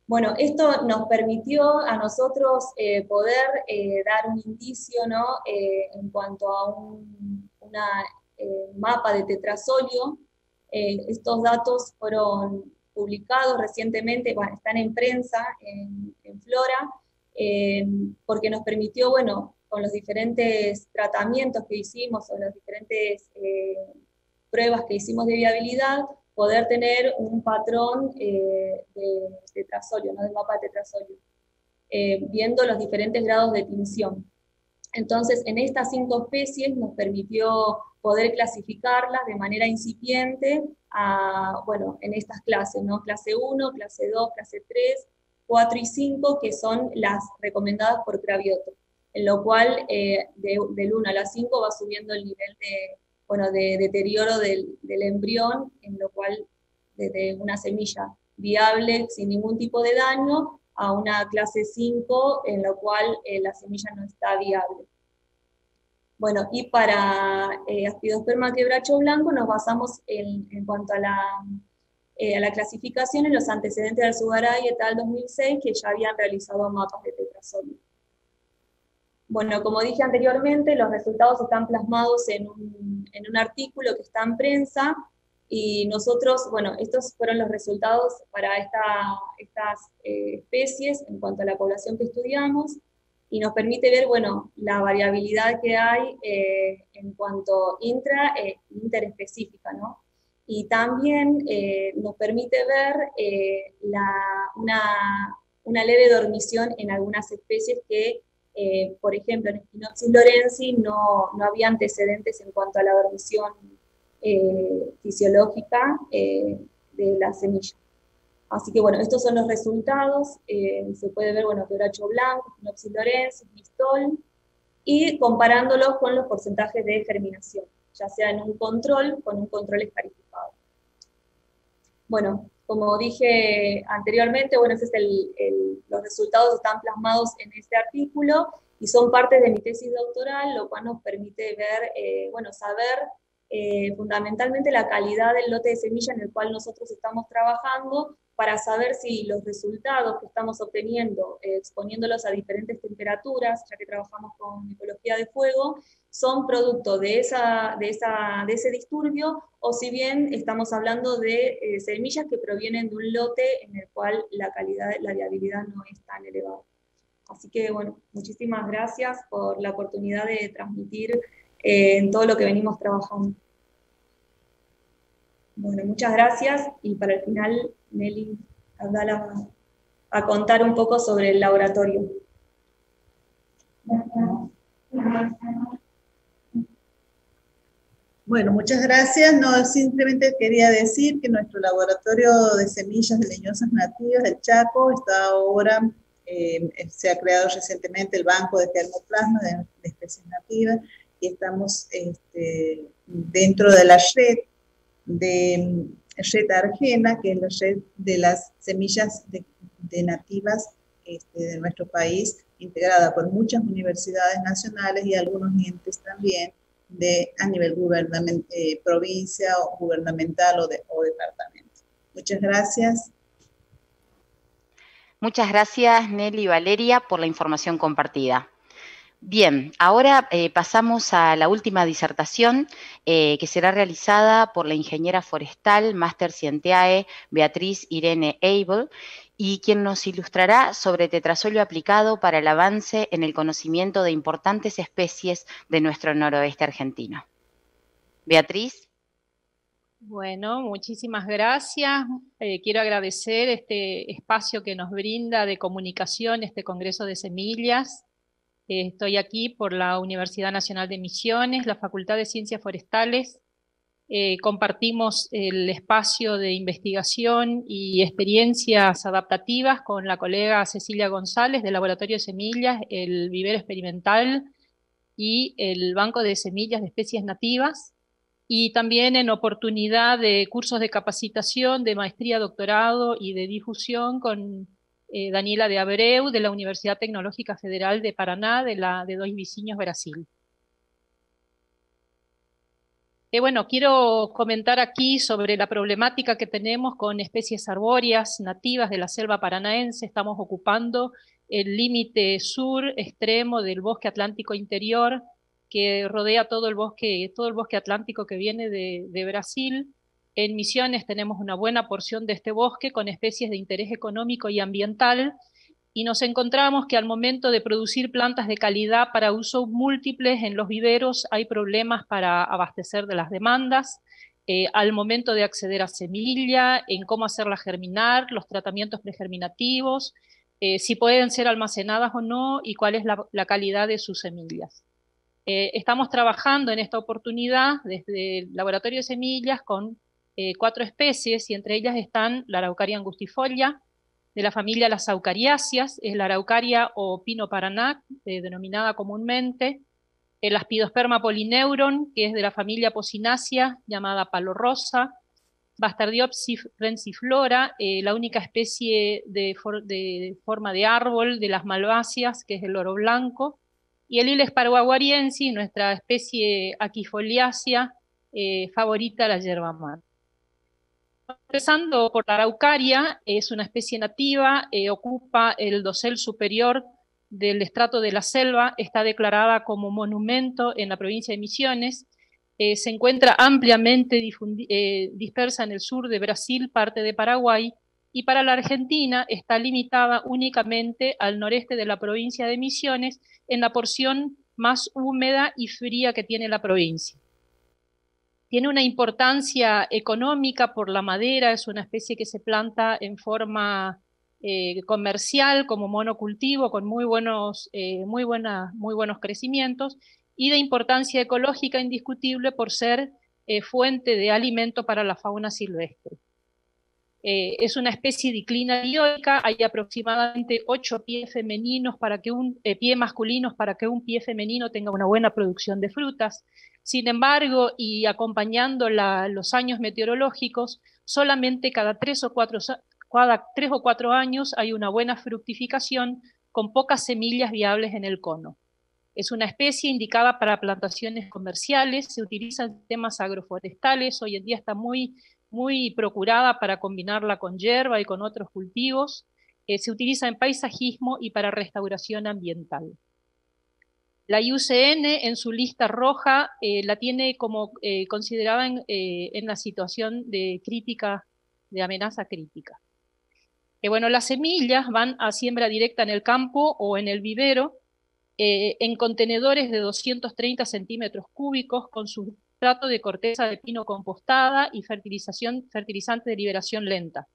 Bueno, esto nos permitió a nosotros poder dar un indicio, ¿no? En cuanto a un mapa de tetrasolio. Estos datos fueron publicados recientemente, bueno, están en prensa, en Flora, porque nos permitió, bueno, con los diferentes tratamientos que hicimos, o las diferentes pruebas que hicimos de viabilidad, poder tener un patrón de tetrasolio, ¿no? De mapa de tetrasolio, viendo los diferentes grados de tinción. Entonces, en estas 5 especies nos permitió poder clasificarlas de manera incipiente bueno, en estas clases, ¿no? Clase 1, clase 2, clase 3, 4 y 5, que son las recomendadas por Cravioto, en lo cual del 1 a la 5 va subiendo el nivel de deterioro del embrión, en lo cual desde una semilla viable sin ningún tipo de daño a una clase 5, en lo cual la semilla no está viable. Bueno, y para Aspidosperma quebracho blanco nos basamos en cuanto a la clasificación en los antecedentes de Alzugaray et al. 2006, que ya habían realizado mapas de tetrasolio. Bueno, como dije anteriormente, los resultados están plasmados en un artículo que está en prensa, y nosotros, bueno, estos fueron los resultados para estas especies en cuanto a la población que estudiamos, y nos permite ver, bueno, la variabilidad que hay en cuanto interespecífica, ¿no? Y también nos permite ver una leve dormición en algunas especies que, por ejemplo, en Schinopsis lorenzi no había antecedentes en cuanto a la dormición fisiológica de la semilla. Así que bueno, estos son los resultados. Se puede ver, bueno, quebracho blanco, Schinopsis lorenzi, Bristol, y comparándolos con los porcentajes de germinación, ya sea en un control con un control escarificado. Bueno, como dije anteriormente, bueno, los resultados están plasmados en este artículo y son parte de mi tesis doctoral, lo cual nos permite ver, bueno, saber fundamentalmente la calidad del lote de semilla en el cual nosotros estamos trabajando, para saber si los resultados que estamos obteniendo, exponiéndolos a diferentes temperaturas, ya que trabajamos con ecología de fuego, son producto de ese disturbio, o si bien estamos hablando de semillas que provienen de un lote en el cual la calidad, la viabilidad no es tan elevada. Así que, bueno, muchísimas gracias por la oportunidad de transmitir en todo lo que venimos trabajando. Bueno, muchas gracias, y para el final, Nelly Abdala a contar un poco sobre el laboratorio. Bueno, muchas gracias. No, simplemente quería decir que nuestro laboratorio de semillas de leñosas nativas del Chaco está ahora, se ha creado recientemente el banco de germoplasma de especies nativas, y estamos dentro de la red Argena, que es la red de las semillas de nativas de nuestro país, integrada por muchas universidades nacionales y algunos entes también a nivel provincia o gubernamental o departamento. Muchas gracias. Muchas gracias, Nelly y Valeria, por la información compartida. Bien, ahora pasamos a la última disertación que será realizada por la ingeniera forestal, máster Scientiae, Beatriz Irene Abel, y quien nos ilustrará sobre tetrazoio aplicado para el avance en el conocimiento de importantes especies de nuestro noroeste argentino. Beatriz. Bueno, muchísimas gracias. Quiero agradecer este espacio que nos brinda de comunicación, este Congreso de Semillas. Estoy aquí por la Universidad Nacional de Misiones, la Facultad de Ciencias Forestales. Compartimos el espacio de investigación y experiencias adaptativas con la colega Cecilia González del Laboratorio de Semillas, el Vivero Experimental y el Banco de Semillas de Especies Nativas, y también en oportunidad de cursos de capacitación, de maestría, doctorado y de difusión con Daniela de Abreu, de la Universidad Tecnológica Federal de Paraná, de Dois Vizinhos, Brasil. Bueno, quiero comentar aquí sobre la problemática que tenemos con especies arbóreas nativas de la selva paranaense. Estamos ocupando el límite sur extremo del bosque atlántico interior, que rodea todo el bosque atlántico que viene de Brasil. En Misiones tenemos una buena porción de este bosque con especies de interés económico y ambiental, y nos encontramos que al momento de producir plantas de calidad para usos múltiples en los viveros hay problemas para abastecer de las demandas, al momento de acceder a semilla, en cómo hacerla germinar, los tratamientos pregerminativos, si pueden ser almacenadas o no y cuál es la calidad de sus semillas. Estamos trabajando en esta oportunidad desde el Laboratorio de Semillas con 4 especies, y entre ellas están la Araucaria angustifolia, de la familia las Araucariáceas, es la Araucaria o Pino Paraná, denominada comúnmente, el Aspidosperma polyneuron, que es de la familia Pocinaceae, llamada palo rosa, Bastardiopsis rensiflora, la única especie de forma de árbol de las malváceas, que es el oro blanco, y el Ilex paraguariensis, nuestra especie aquifoliácea favorita, la yerba mate. Empezando por la araucaria, es una especie nativa, ocupa el dosel superior del estrato de la selva, está declarada como monumento en la provincia de Misiones, se encuentra ampliamente dispersa en el sur de Brasil, parte de Paraguay, y para la Argentina está limitada únicamente al noreste de la provincia de Misiones, en la porción más húmeda y fría que tiene la provincia. Tiene una importancia económica por la madera, es una especie que se planta en forma comercial como monocultivo con muy buenos crecimientos, y de importancia ecológica indiscutible por ser fuente de alimento para la fauna silvestre. Es una especie diclina dioica, hay aproximadamente 8 pies femeninos pie masculinos para que un pie femenino tenga una buena producción de frutas. Sin embargo, y acompañando los años meteorológicos, solamente cada 3 o 4 años hay una buena fructificación con pocas semillas viables en el cono. Es una especie indicada para plantaciones comerciales, se utiliza en temas agroforestales, hoy en día está muy procurada para combinarla con hierba y con otros cultivos, se utiliza en paisajismo y para restauración ambiental. La IUCN en su lista roja la tiene como considerada en la situación de amenaza crítica. Bueno, las semillas van a siembra directa en el campo o en el vivero, en contenedores de 230 centímetros cúbicos con sustrato de corteza de pino compostada y fertilizante de liberación lenta.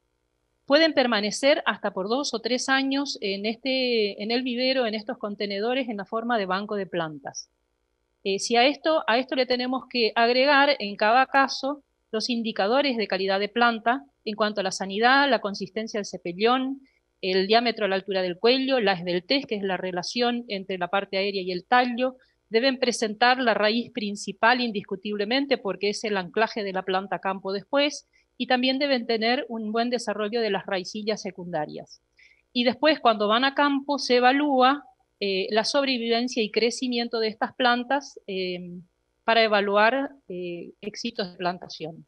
Pueden permanecer hasta por 2 o 3 años en el vivero, en estos contenedores, en la forma de banco de plantas. Si a esto le tenemos que agregar en cada caso los indicadores de calidad de planta en cuanto a la sanidad, la consistencia del cepellón, el diámetro a la altura del cuello, la esbeltez, que es la relación entre la parte aérea y el tallo. Deben presentar la raíz principal indiscutiblemente porque es el anclaje de la planta campo después, y también deben tener un buen desarrollo de las raicillas secundarias. Y después, cuando van a campo, se evalúa la sobrevivencia y crecimiento de estas plantas para evaluar éxitos de plantación.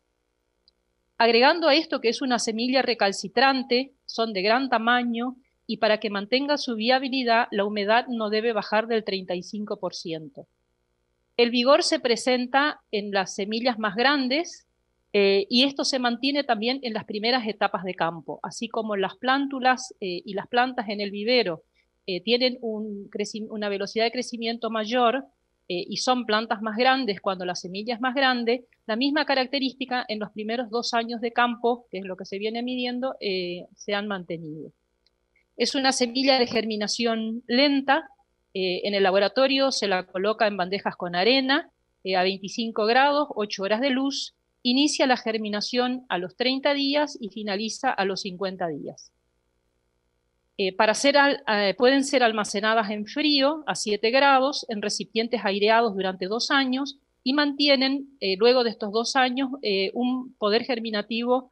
Agregando a esto que es una semilla recalcitrante, son de gran tamaño, y para que mantenga su viabilidad, la humedad no debe bajar del 35%. El vigor se presenta en las semillas más grandes, y esto se mantiene también en las primeras etapas de campo, así como las plántulas y las plantas en el vivero tienen una velocidad de crecimiento mayor y son plantas más grandes cuando la semilla es más grande. La misma característica en los primeros 2 años de campo, que es lo que se viene midiendo, se han mantenido. Es una semilla de germinación lenta. En el laboratorio se la coloca en bandejas con arena a 25 grados, 8 horas de luz. Inicia la germinación a los 30 días y finaliza a los 50 días. Pueden ser almacenadas en frío a 7 grados en recipientes aireados durante 2 años y mantienen, luego de estos 2 años, un poder germinativo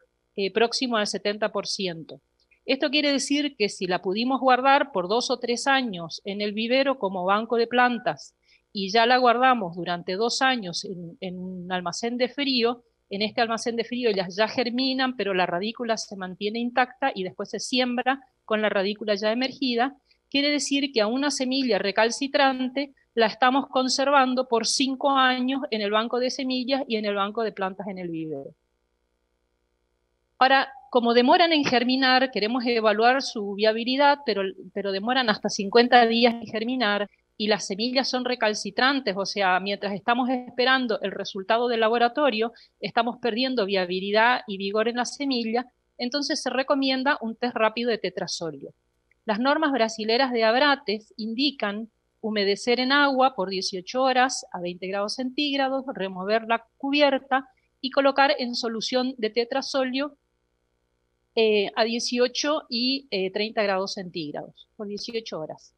próximo al 70%. Esto quiere decir que si la pudimos guardar por 2 o 3 años en el vivero como banco de plantas y ya la guardamos durante 2 años en un almacén de frío, en este almacén de frío ellas ya germinan, pero la radícula se mantiene intacta y después se siembra con la radícula ya emergida. Quiere decir que a una semilla recalcitrante la estamos conservando por 5 años en el banco de semillas y en el banco de plantas en el vivero. Ahora, como demoran en germinar, queremos evaluar su viabilidad, pero demoran hasta 50 días en germinar, y las semillas son recalcitrantes, o sea, mientras estamos esperando el resultado del laboratorio, estamos perdiendo viabilidad y vigor en la semilla. Entonces se recomienda un test rápido de tetrasolio. Las normas brasileras de Abrates indican humedecer en agua por 18 horas a 20 grados centígrados, remover la cubierta y colocar en solución de tetrasolio a 18 y 30 grados centígrados por 18 horas.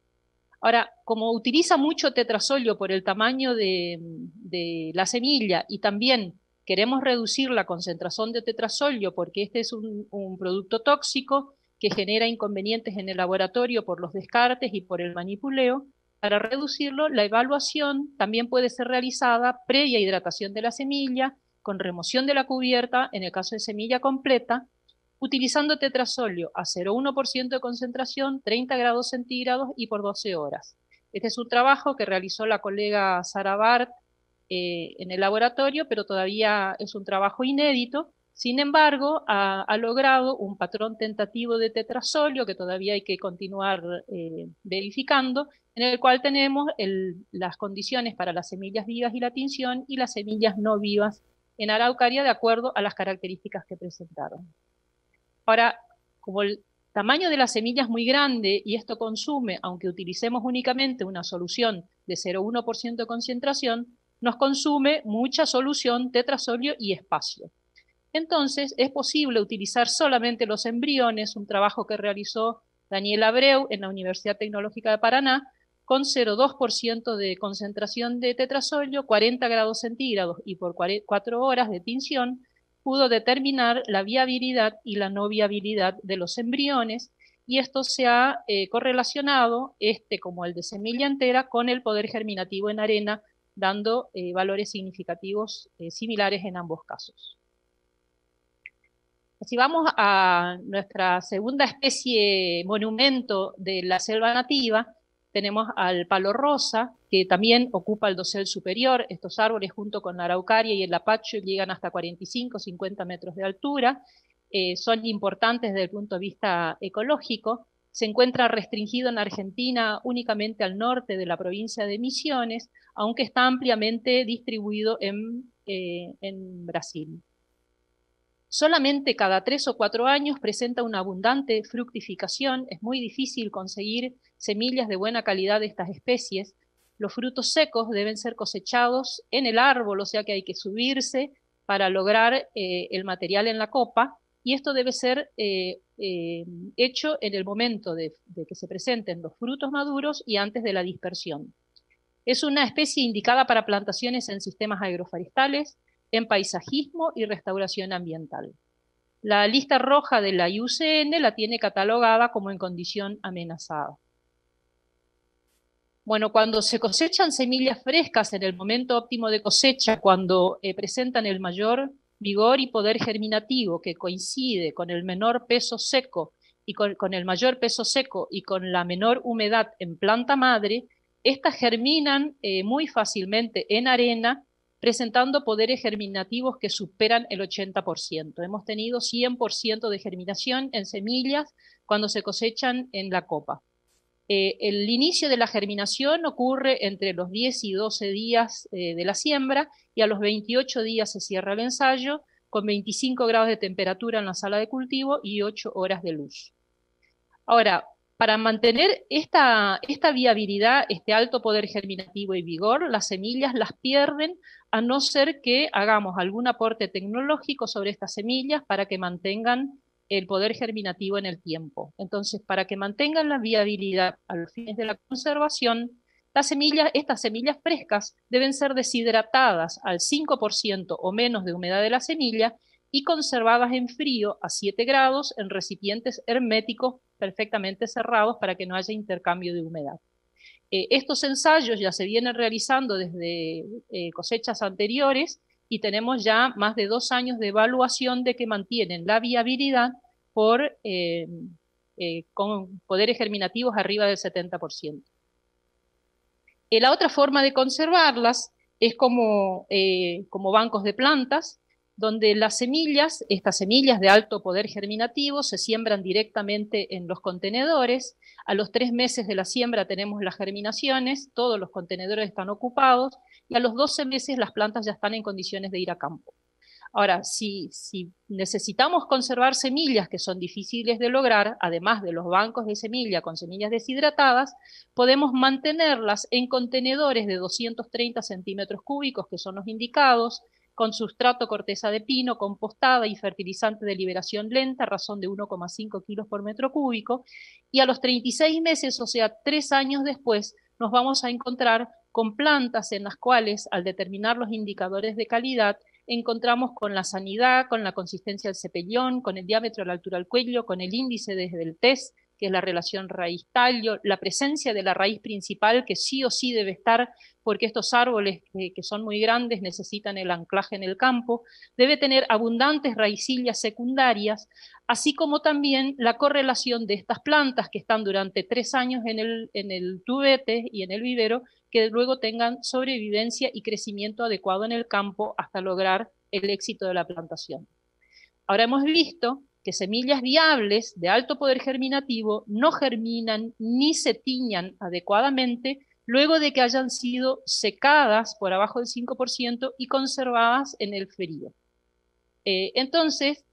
Ahora, como utiliza mucho tetrasolio por el tamaño de la semilla y también queremos reducir la concentración de tetrasolio porque este es un producto tóxico que genera inconvenientes en el laboratorio por los descartes y por el manipuleo, para reducirlo, la evaluación también puede ser realizada previa hidratación de la semilla, con remoción de la cubierta, en el caso de semilla completa, utilizando tetrasolio a 0,1% de concentración, 30 grados centígrados y por 12 horas. Este es un trabajo que realizó la colega Sara Bart en el laboratorio, pero todavía es un trabajo inédito. Sin embargo, ha logrado un patrón tentativo de tetrasolio que todavía hay que continuar verificando, en el cual tenemos las condiciones para las semillas vivas y la tinción y las semillas no vivas en araucaria de acuerdo a las características que presentaron. Ahora, como el tamaño de la semilla es muy grande y esto consume, aunque utilicemos únicamente una solución de 0,1% de concentración, nos consume mucha solución, tetrasolio y espacio. Entonces, es posible utilizar solamente los embriones, un trabajo que realizó Daniel Abreu en la Universidad Tecnológica de Paraná, con 0,2% de concentración de tetrasolio, 40 grados centígrados y por 4 horas de tinción, pudo determinar la viabilidad y la no viabilidad de los embriones, y esto se ha correlacionado, como el de semilla entera, con el poder germinativo en arena, dando valores significativos similares en ambos casos. Si vamos a nuestra segunda especie monumento de la selva nativa, tenemos al palo rosa, que también ocupa el dosel superior. Estos árboles, junto con la araucaria y el lapacho, llegan hasta 45 o 50 metros de altura. Son importantes desde el punto de vista ecológico. Se encuentra restringido en Argentina únicamente al norte de la provincia de Misiones, aunque está ampliamente distribuido en Brasil. Solamente cada 3 o 4 años presenta una abundante fructificación. Es muy difícil conseguir semillas de buena calidad de estas especies. Los frutos secos deben ser cosechados en el árbol, o sea que hay que subirse para lograr el material en la copa, y esto debe ser hecho en el momento de que se presenten los frutos maduros y antes de la dispersión. Es una especie indicada para plantaciones en sistemas agroforestales, en paisajismo y restauración ambiental. La lista roja de la IUCN la tiene catalogada como en condición amenazada. Bueno, cuando se cosechan semillas frescas en el momento óptimo de cosecha, cuando presentan el mayor vigor y poder germinativo que coincide con el menor peso seco y con el mayor peso seco y con la menor humedad en planta madre, estas germinan muy fácilmente en arena, presentando poderes germinativos que superan el 80%. Hemos tenido 100% de germinación en semillas cuando se cosechan en la copa. El inicio de la germinación ocurre entre los 10 y 12 días de la siembra, y a los 28 días se cierra el ensayo, con 25 grados de temperatura en la sala de cultivo y 8 horas de luz. Ahora, para mantener esta viabilidad, este alto poder germinativo y vigor, las semillas las pierden a no ser que hagamos algún aporte tecnológico sobre estas semillas para que mantengan el poder germinativo en el tiempo. Entonces, para que mantengan la viabilidad a los fines de la conservación, estas semillas frescas deben ser deshidratadas al 5% o menos de humedad de la semilla y conservadas en frío a 7 grados en recipientes herméticos perfectamente cerrados para que no haya intercambio de humedad. Estos ensayos ya se vienen realizando desde cosechas anteriores y tenemos ya más de 2 años de evaluación de que mantienen la viabilidad con poderes germinativos arriba del 70%. La otra forma de conservarlas es como bancos de plantas, donde las semillas, estas semillas de alto poder germinativo, se siembran directamente en los contenedores. A los 3 meses de la siembra tenemos las germinaciones, todos los contenedores están ocupados, y a los 12 meses las plantas ya están en condiciones de ir a campo. Ahora, si necesitamos conservar semillas que son difíciles de lograr, además de los bancos de semilla con semillas deshidratadas, podemos mantenerlas en contenedores de 230 centímetros cúbicos, que son los indicados, con sustrato corteza de pino, compostada y fertilizante de liberación lenta, a razón de 1,5 kilos por metro cúbico, y a los 36 meses, o sea, 3 años después, nos vamos a encontrar con plantas en las cuales, al determinar los indicadores de calidad, encontramos con la sanidad, con la consistencia del cepellón, con el diámetro a la altura del cuello, con el índice desde el TES, que es la relación raíz-tallo, la presencia de la raíz principal, que sí o sí debe estar, porque estos árboles que son muy grandes necesitan el anclaje en el campo, debe tener abundantes raicillas secundarias, así como también la correlación de estas plantas que están durante 3 años en el tubete y en el vivero, que luego tengan sobrevivencia y crecimiento adecuado en el campo hasta lograr el éxito de la plantación. Ahora hemos visto que semillas viables de alto poder germinativo no germinan ni se tiñan adecuadamente luego de que hayan sido secadas por abajo del 5% y conservadas en el frío. Entonces,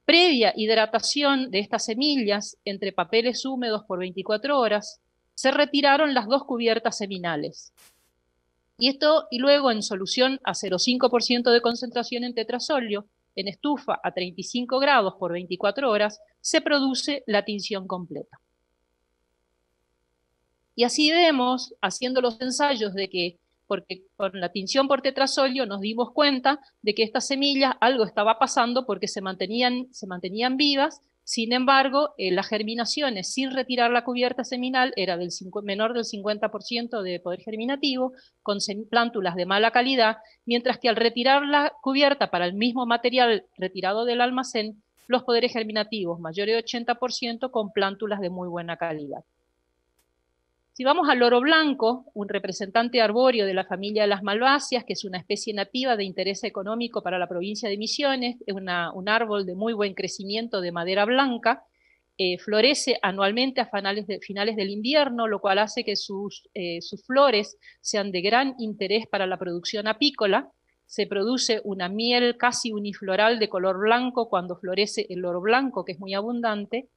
previa hidratación de estas semillas entre papeles húmedos por 24 horas, se retiraron las 2 cubiertas seminales. Y luego en solución a 0,5% de concentración en tetrasolio, en estufa a 35 grados por 24 horas, se produce la tinción completa. Y así vemos, haciendo los ensayos, de que, porque con la tinción por tetrasolio nos dimos cuenta de que estas semillas algo estaba pasando porque se mantenían vivas. Sin embargo, las germinaciones sin retirar la cubierta seminal era menor del 50% de poder germinativo, con plántulas de mala calidad, mientras que al retirar la cubierta para el mismo material retirado del almacén, los poderes germinativos mayores de 80% con plántulas de muy buena calidad. Si vamos al loro blanco, un representante arbóreo de la familia de las malváceas, que es una especie nativa de interés económico para la provincia de Misiones, es un árbol de muy buen crecimiento de madera blanca, florece anualmente a finales del invierno, lo cual hace que sus flores sean de gran interés para la producción apícola. Se produce una miel casi unifloral de color blanco cuando florece el loro blanco, que es muy abundante.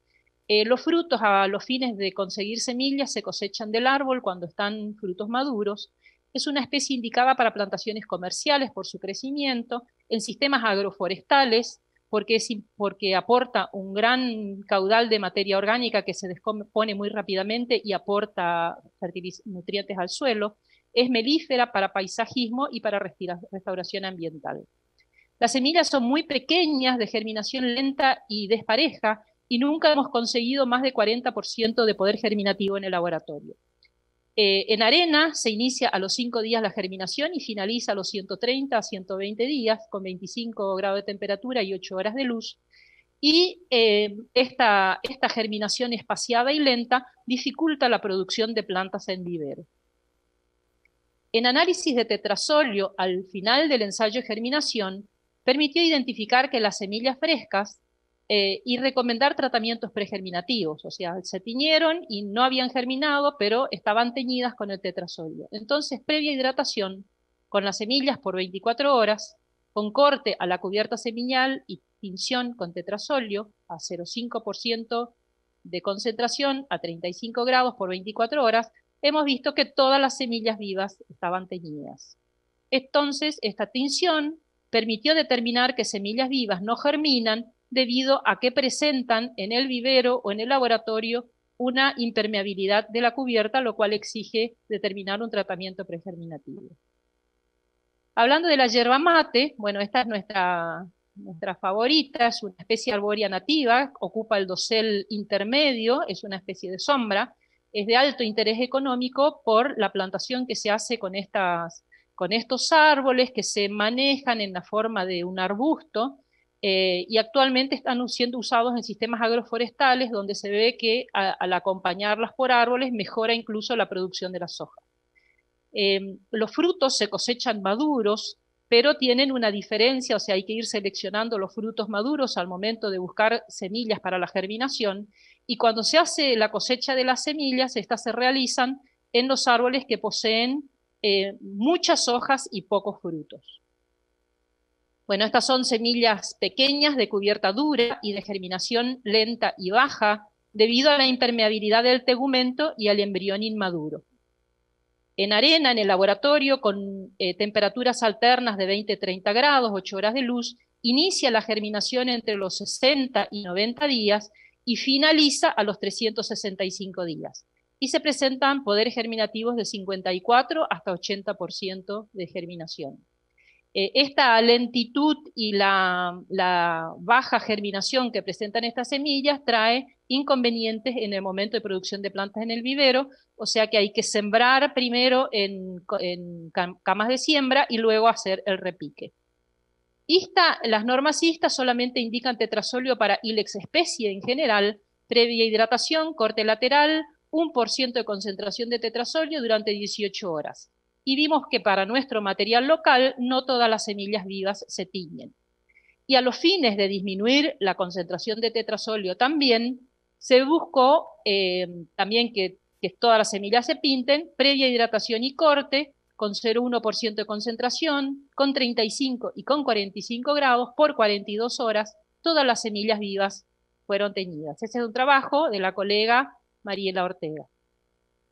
Los frutos, a los fines de conseguir semillas, se cosechan del árbol cuando están frutos maduros. Es una especie indicada para plantaciones comerciales por su crecimiento, en sistemas agroforestales, porque aporta un gran caudal de materia orgánica que se descompone muy rápidamente y aporta nutrientes al suelo. Es melífera para paisajismo y para restauración ambiental. Las semillas son muy pequeñas, de germinación lenta y despareja, y nunca hemos conseguido más de 40% de poder germinativo en el laboratorio. En arena se inicia a los 5 días la germinación y finaliza a los 130 a 120 días, con 25 grados de temperatura y 8 horas de luz. Y esta germinación espaciada y lenta dificulta la producción de plantas en vivero. En análisis de tetrazolio al final del ensayo de germinación, permitió identificar que las semillas frescas y recomendar tratamientos pregerminativos, o sea, se tiñeron y no habían germinado, pero estaban teñidas con el tetrazolio. Entonces, previa hidratación con las semillas por 24 horas, con corte a la cubierta seminal y tinción con tetrazolio a 0,5% de concentración a 35 grados por 24 horas, hemos visto que todas las semillas vivas estaban teñidas. Entonces, esta tinción permitió determinar que semillas vivas no germinan debido a que presentan en el vivero o en el laboratorio una impermeabilidad de la cubierta, lo cual exige determinar un tratamiento pregerminativo. Hablando de la yerba mate, bueno, esta es nuestra favorita, es una especie arbórea nativa, ocupa el dosel intermedio, es una especie de sombra, es de alto interés económico por la plantación que se hace con estos árboles que se manejan en la forma de un arbusto, y actualmente están siendo usados en sistemas agroforestales donde se ve que al acompañarlas por árboles mejora incluso la producción de la soja. Los frutos se cosechan maduros, pero tienen una diferencia, o sea, hay que ir seleccionando los frutos maduros al momento de buscar semillas para la germinación, y cuando se hace la cosecha de las semillas, estas se realizan en los árboles que poseen muchas hojas y pocos frutos. Bueno, estas son semillas pequeñas de cubierta dura y de germinación lenta y baja debido a la impermeabilidad del tegumento y al embrión inmaduro. En arena, en el laboratorio, con temperaturas alternas de 20-30 grados, 8 horas de luz, inicia la germinación entre los 60 y 90 días y finaliza a los 365 días. Y se presentan poderes germinativos de 54 hasta 80% de germinación. Esta lentitud y la baja germinación que presentan estas semillas trae inconvenientes en el momento de producción de plantas en el vivero, o sea que hay que sembrar primero en camas de siembra y luego hacer el repique. Las normas ISTA solamente indican tetrazolio para Ilex especie en general, previa hidratación, corte lateral, 1% de concentración de tetrazolio durante 18 horas. Y vimos que para nuestro material local no todas las semillas vivas se tiñen. Y a los fines de disminuir la concentración de tetrazolio también, se buscó también que todas las semillas se pinten, previa hidratación y corte, con 0,1% de concentración, con 35 y con 45 grados por 42 horas, todas las semillas vivas fueron teñidas. Ese es un trabajo de la colega Mariela Ortega.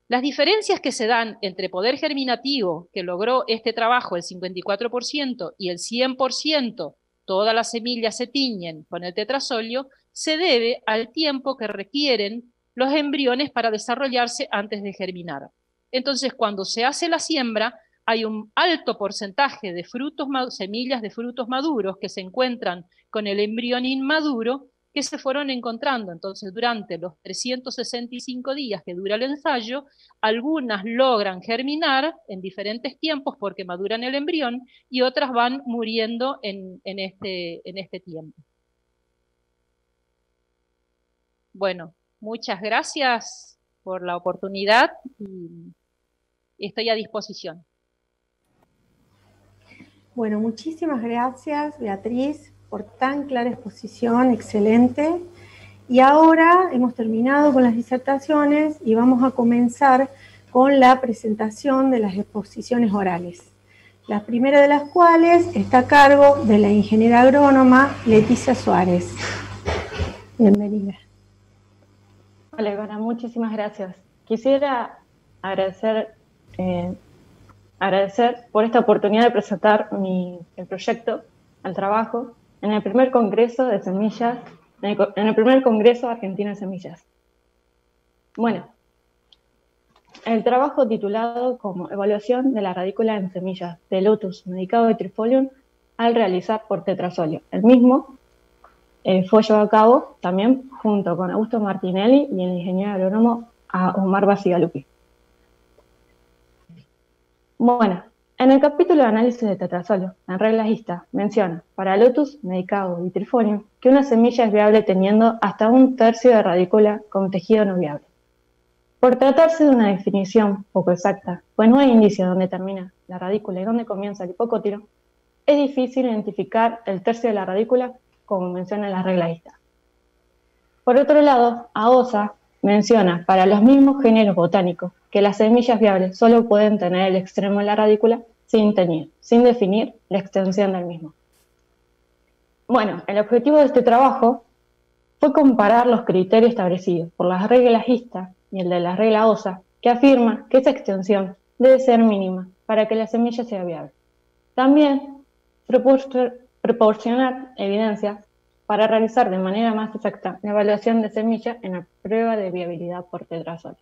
Las diferencias que se dan entre poder germinativo, que logró este trabajo el 54%, y el 100%, todas las semillas se tiñen con el tetrazolio, se debe al tiempo que requieren los embriones para desarrollarse antes de germinar. Entonces, cuando se hace la siembra, hay un alto porcentaje de semillas de frutos maduros que se encuentran con el embrión inmaduro, que se fueron encontrando. Entonces, durante los 365 días que dura el ensayo, algunas logran germinar en diferentes tiempos porque maduran el embrión y otras van muriendo en este tiempo. Bueno, muchas gracias por la oportunidad y estoy a disposición. Bueno, muchísimas gracias, Beatriz, por tan clara exposición, excelente. Y ahora hemos terminado con las disertaciones y vamos a comenzar con la presentación de las exposiciones orales. La primera de las cuales está a cargo de la ingeniera agrónoma Leticia Suárez. Bienvenida. Hola Ivana, muchísimas gracias. Quisiera agradecer por esta oportunidad de presentar el proyecto, el trabajo, en el primer congreso de semillas, en el primer congreso argentino de semillas. Bueno, el trabajo titulado como Evaluación de la radícula en semillas de Lotus medicado de Trifolium al realizar por tetrazolio. El mismo fue llevado a cabo también junto con Augusto Martinelli y el ingeniero agrónomo Omar Basigalupi. Bueno, en el capítulo de análisis de tetrazolos, en regla ISTA, menciona para Lotus, Medicado y Trifolium que una semilla es viable teniendo hasta 1/3 de radícula con tejido no viable. Por tratarse de una definición poco exacta, pues no hay indicio de dónde termina la radícula y dónde comienza el hipocótilo, es difícil identificar el tercio de la radícula como menciona la regla ISTA. Por otro lado, AOSA menciona para los mismos géneros botánicos que las semillas viables solo pueden tener el extremo de la radícula sin definir la extensión del mismo. Bueno, el objetivo de este trabajo fue comparar los criterios establecidos por las reglas ISTA y el de la regla OSA, que afirma que esa extensión debe ser mínima para que la semilla sea viable. También proporcionar evidencias para realizar de manera más exacta la evaluación de semillas en la prueba de viabilidad por tetrazol.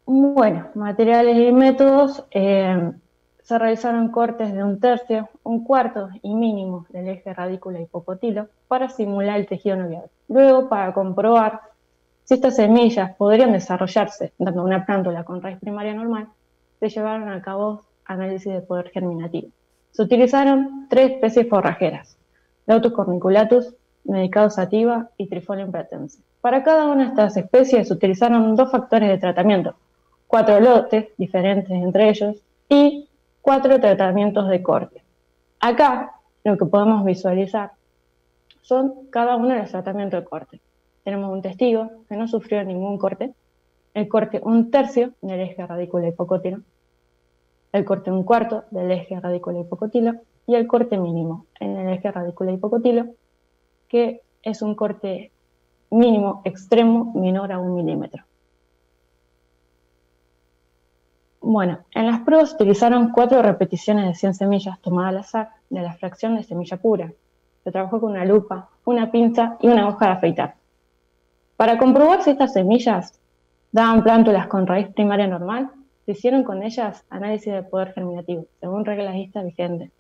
Bueno, materiales y métodos. Se realizaron cortes de 1/3, 1/4 y mínimo del eje radícula hipocotilo para simular el tejido no viable. Luego, para comprobar si estas semillas podrían desarrollarse dando una plántula con raíz primaria normal, se llevaron a cabo análisis de poder germinativo. Se utilizaron 3 especies forrajeras: Lotus corniculatus, Medicado sativa y Trifolium pratense. Para cada una de estas especies se utilizaron 2 factores de tratamiento, 4 lotes diferentes entre ellos y 4 tratamientos de corte. Acá lo que podemos visualizar son cada uno de los tratamientos de corte. Tenemos un testigo que no sufrió ningún corte, el corte 1/3 del eje radícula hipocotilo, el corte 1/4 del eje radícula hipocotilo y el corte mínimo en el eje radícula hipocotilo, que es un corte mínimo extremo menor a 1 milímetro. Bueno, en las pruebas se utilizaron 4 repeticiones de 100 semillas tomadas al azar de la fracción de semilla pura. Se trabajó con una lupa, una pinza y una hoja de afeitar. Para comprobar si estas semillas daban plántulas con raíz primaria normal, se hicieron con ellas análisis de poder germinativo, según reglas ISTA vigentes.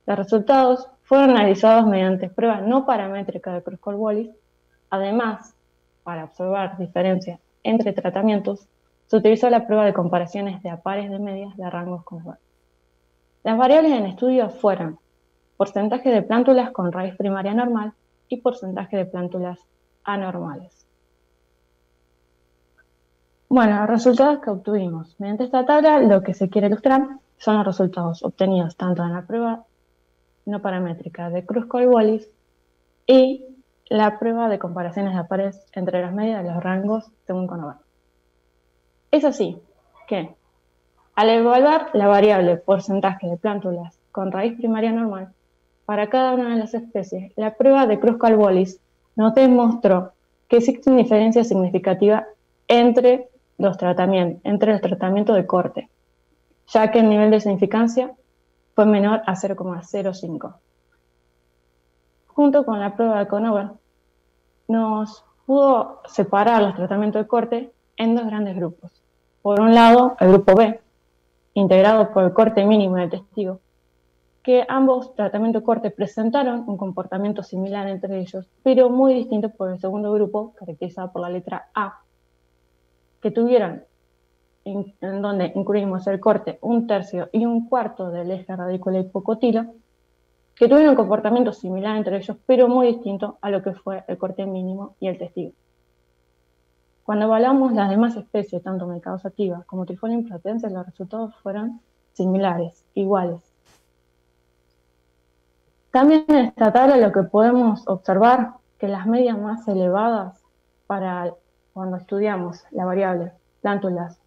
Los resultados fueron analizados mediante pruebas no paramétricas de Kruskal-Wallis. Además, para observar diferencias entre tratamientos, se utilizó la prueba de comparaciones de pares de medias de rangos conjugados. Las variables en estudio fueron porcentaje de plántulas con raíz primaria normal y porcentaje de plántulas anormales. Bueno, los resultados que obtuvimos. Mediante esta tabla, lo que se quiere ilustrar son los resultados obtenidos tanto en la prueba no paramétrica de Kruskal-Wallis y la prueba de comparaciones de pares entre las medias de los rangos según Conover. Es así que, al evaluar la variable porcentaje de plántulas con raíz primaria normal, para cada una de las especies, la prueba de Kruskal-Wallis nos demostró que existe una diferencia significativa entre los tratamientos de corte, ya que el nivel de significancia fue menor a 0,05. Junto con la prueba de Conover, nos pudo separar los tratamientos de corte en 2 grandes grupos. Por un lado, el grupo B, integrado por el corte mínimo del testigo, que ambos tratamientos de corte presentaron un comportamiento similar entre ellos, pero muy distinto por el segundo grupo, caracterizado por la letra A, que tuvieron, en donde incluimos el corte 1/3 y 1/4 del eje radícula hipocotilo, que tuvieron un comportamiento similar entre ellos, pero muy distinto a lo que fue el corte mínimo y el testigo. Cuando evaluamos las demás especies, tanto Medicado sativa como Trifolium pratense, los resultados fueron similares, iguales. También en esta tabla lo que podemos observar que las medias más elevadas para cuando estudiamos la variable plántulas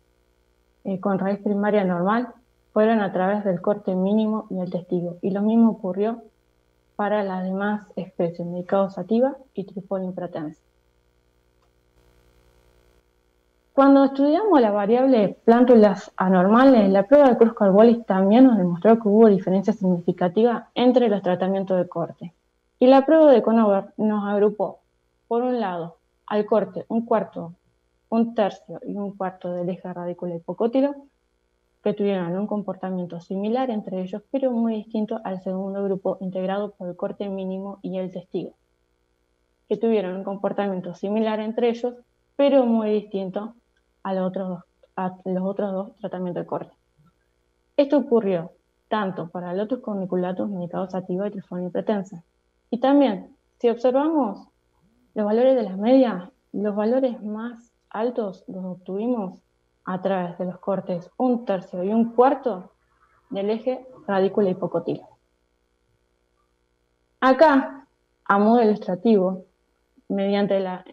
con raíz primaria normal fueron a través del corte mínimo y el testigo, y lo mismo ocurrió para las demás especies, Medicado sativa y Trifolium pratense. Cuando estudiamos la variable plántulas anormales, la prueba de Kruskal-Wallis también nos demostró que hubo diferencias significativas entre los tratamientos de corte. Y la prueba de Conover nos agrupó, por un lado, al corte 1/4, 1/3 y 1/4 del eje radícula hipocotilo, que tuvieron un comportamiento similar entre ellos, pero muy distinto al segundo grupo integrado por el corte mínimo y el testigo, que tuvieron un comportamiento similar entre ellos, pero muy distinto a los otros 2 a los otros dos tratamientos de corte. Esto ocurrió tanto para Lotus corniculatus, medicados sativa y Trifonia pretensa. Y también, si observamos los valores de las medias, los valores más altos los obtuvimos a través de los cortes 1/3 y 1/4 del eje radícula hipocotilo. Acá, a modo ilustrativo, mediante la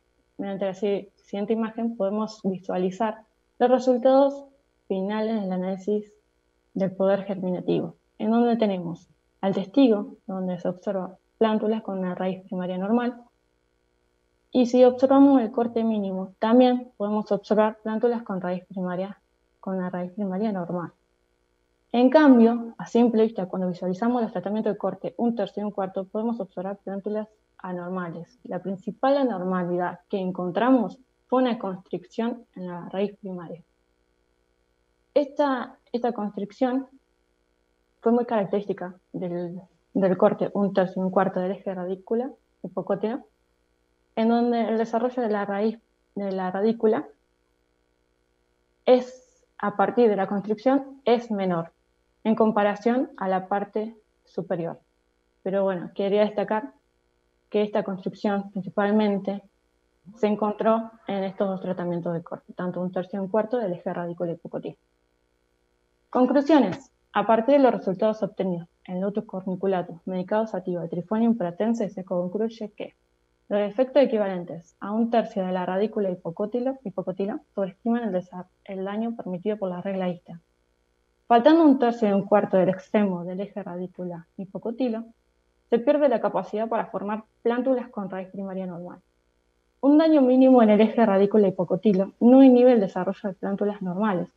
siguiente imagen podemos visualizar los resultados finales del análisis del poder germinativo, en donde tenemos al testigo, donde se observan plántulas con una raíz primaria normal, y si observamos el corte mínimo, también podemos observar plántulas con una raíz primaria normal. En cambio, a simple vista, cuando visualizamos los tratamientos de corte 1/3 y 1/4, podemos observar plántulas anormales. La principal anormalidad que encontramos fue una constricción en la raíz primaria. Esta constricción fue muy característica del corte 1/3 y 1/4 del eje radícula hipocótilo, en donde el desarrollo de la raíz de la radícula a partir de la constricción es menor en comparación a la parte superior. Pero bueno, quería destacar que esta constricción principalmente se encontró en estos dos tratamientos de corte, tanto 1/3 y 1/4 del eje radícula hipocótilo. Conclusiones. A partir de los resultados obtenidos en Lotus corniculatus, medicados sativa y Trifolium pratense, se concluye que los efectos equivalentes a 1/3 de la radícula hipocótilo sobreestiman el daño permitido por la regla ista. Faltando 1/3 y 1/4 del extremo del eje radícula hipocótilo, se pierde la capacidad para formar plántulas con raíz primaria normal. Un daño mínimo en el eje radícula hipocótilo no inhibe el desarrollo de plántulas normales.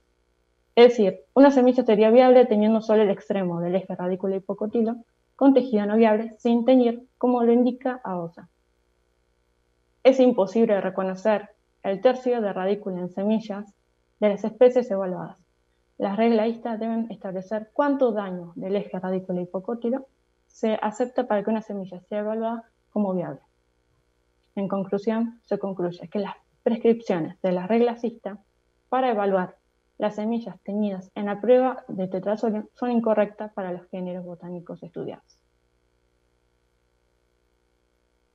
Es decir, una semilla sería viable teniendo solo el extremo del eje radícula hipocótilo con tejido no viable sin teñir, como lo indica AOSA. Es imposible reconocer el tercio de radícula en semillas de las especies evaluadas. Las reglas ISTA deben establecer cuánto daño del eje radícula hipocótilo se acepta para que una semilla sea evaluada como viable. En conclusión, se concluye que las prescripciones de las reglas ISTA para evaluar las semillas teñidas en la prueba de Tetrasolio son incorrectas para los géneros botánicos estudiados.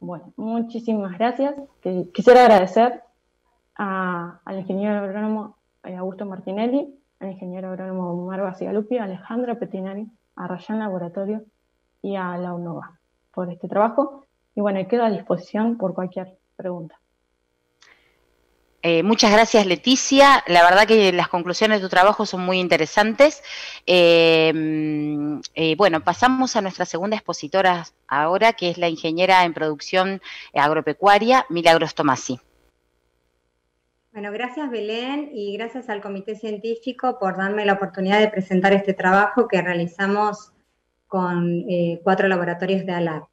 Bueno, muchísimas gracias. Quisiera agradecer al ingeniero agrónomo Augusto Martinelli, al ingeniero agrónomo Marva Cigalupi, a Alejandra Pettinari, a Rayan Laboratorio y a la UNOVA por este trabajo. Y bueno, quedo a disposición por cualquier pregunta. Muchas gracias, Leticia. La verdad que las conclusiones de tu trabajo son muy interesantes. Bueno, pasamos a nuestra segunda expositora ahora, que es la ingeniera en producción agropecuaria, Milagros Tomasi. Bueno, gracias Belén y gracias al Comité Científico por darme la oportunidad de presentar este trabajo que realizamos con 4 laboratorios de ALAR.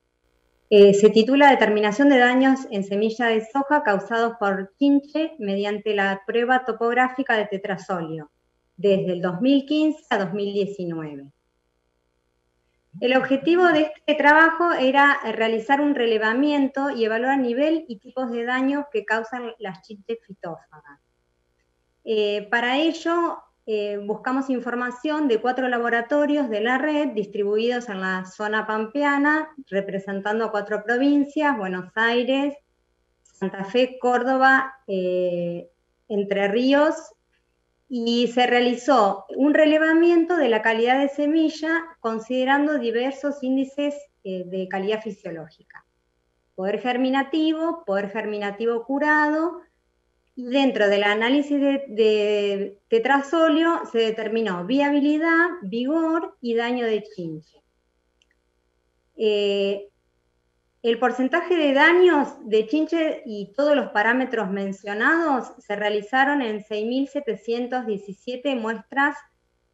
Se titula Determinación de daños en semilla de soja causados por chinche mediante la prueba topográfica de Tetrasolio, desde el 2015 a 2019. El objetivo de este trabajo era realizar un relevamiento y evaluar nivel y tipos de daños que causan las chinches fitófagas. Para ello, buscamos información de 4 laboratorios de la red distribuidos en la zona pampeana, representando a 4 provincias: Buenos Aires, Santa Fe, Córdoba, Entre Ríos, y se realizó un relevamiento de la calidad de semilla considerando diversos índices de calidad fisiológica: poder germinativo curado. Dentro del análisis de Tetrasolio se determinó viabilidad, vigor y daño de chinche. El porcentaje de daños de chinche y todos los parámetros mencionados se realizaron en 6.717 muestras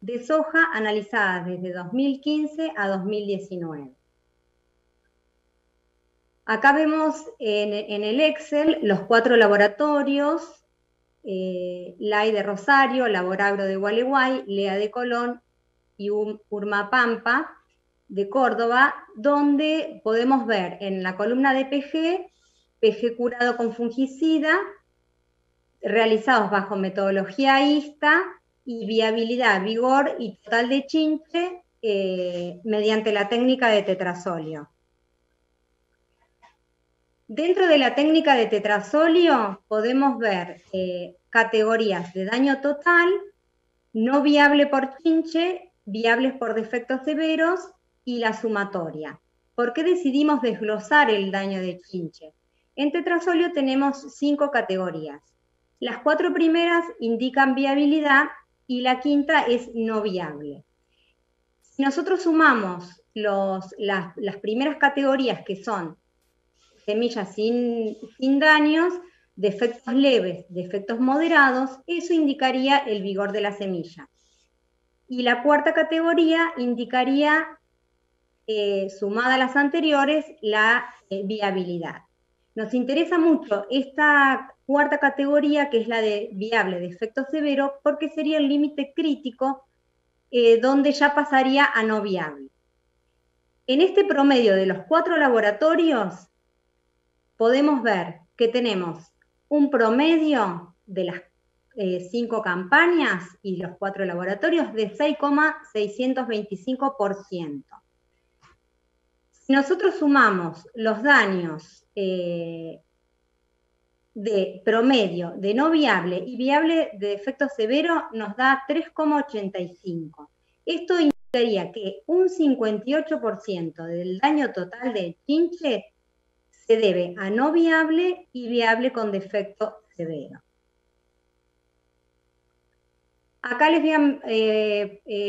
de soja analizadas desde 2015 a 2019. Acá vemos en el Excel los 4 laboratorios: LAI de Rosario, Laboragro de Gualeguay, LEA de Colón y Urmapampa de Córdoba, donde podemos ver en la columna de PG curado con fungicida, realizados bajo metodología ISTA y viabilidad, vigor y total de chinche mediante la técnica de tetrasolio. Dentro de la técnica de tetrasolio podemos ver categorías de daño total, no viable por chinche, viables por defectos severos y la sumatoria. ¿Por qué decidimos desglosar el daño de chinche? En tetrasolio tenemos 5 categorías. Las 4 primeras indican viabilidad y la quinta es no viable. Si nosotros sumamos las primeras categorías, que son semillas sin daños, defectos leves, defectos moderados, eso indicaría el vigor de la semilla. Y la cuarta categoría indicaría, sumada a las anteriores, la viabilidad. Nos interesa mucho esta cuarta categoría, que es la de viable de efecto severo, porque sería el límite crítico donde ya pasaría a no viable. En este promedio de los 4 laboratorios podemos ver que tenemos un promedio de las 5 campañas y los 4 laboratorios de 6,625%. Si nosotros sumamos los daños de promedio, de no viable y viable de efecto severo, nos da 3,85. Esto indicaría que un 58% del daño total de chinche se debe a no viable y viable con defecto severo. Acá les voy a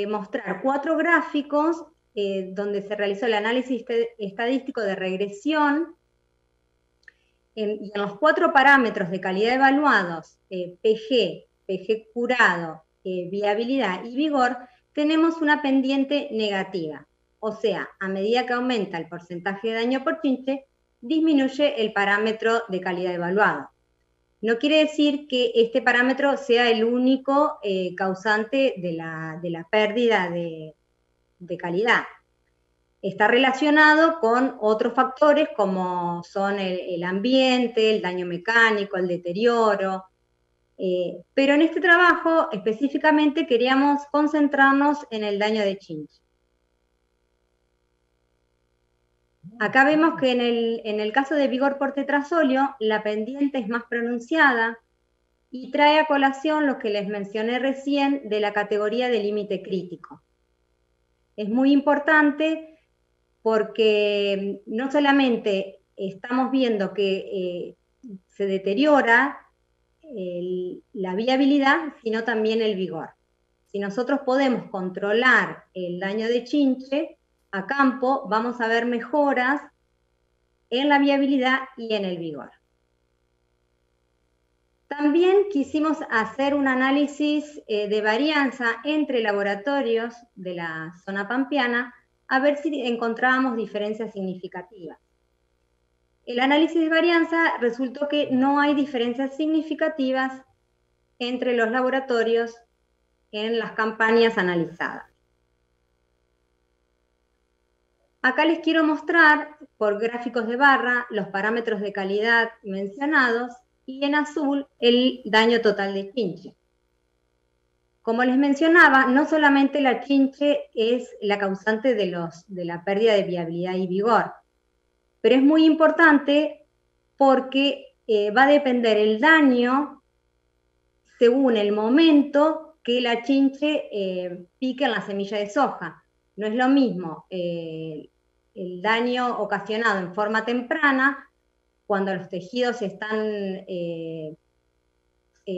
mostrar 4 gráficos donde se realizó el análisis estadístico de regresión y en los 4 parámetros de calidad evaluados, PG curado, viabilidad y vigor, tenemos una pendiente negativa. O sea, a medida que aumenta el porcentaje de daño por chinche, disminuye el parámetro de calidad evaluado. No quiere decir que este parámetro sea el único causante de la pérdida de calidad. Está relacionado con otros factores como son el ambiente, el daño mecánico, el deterioro. Pero en este trabajo específicamente queríamos concentrarnos en el daño de chinche. Acá vemos que en el caso de vigor por tetrasolio, la pendiente es más pronunciada y trae a colación lo que les mencioné recién de la categoría de límite crítico. Es muy importante porque no solamente estamos viendo que se deteriora la viabilidad, sino también el vigor. Si nosotros podemos controlar el daño de chinche a campo, vamos a ver mejoras en la viabilidad y en el vigor. También quisimos hacer un análisis de varianza entre laboratorios de la zona pampeana a ver si encontrábamos diferencias significativas. El análisis de varianza resultó que no hay diferencias significativas entre los laboratorios en las campañas analizadas. Acá les quiero mostrar por gráficos de barra los parámetros de calidad mencionados y en azul el daño total de chinche. Como les mencionaba, no solamente la chinche es la causante de la pérdida de viabilidad y vigor, pero es muy importante porque va a depender el daño según el momento que la chinche pique en la semilla de soja. No es lo mismo el daño ocasionado en forma temprana, cuando los tejidos están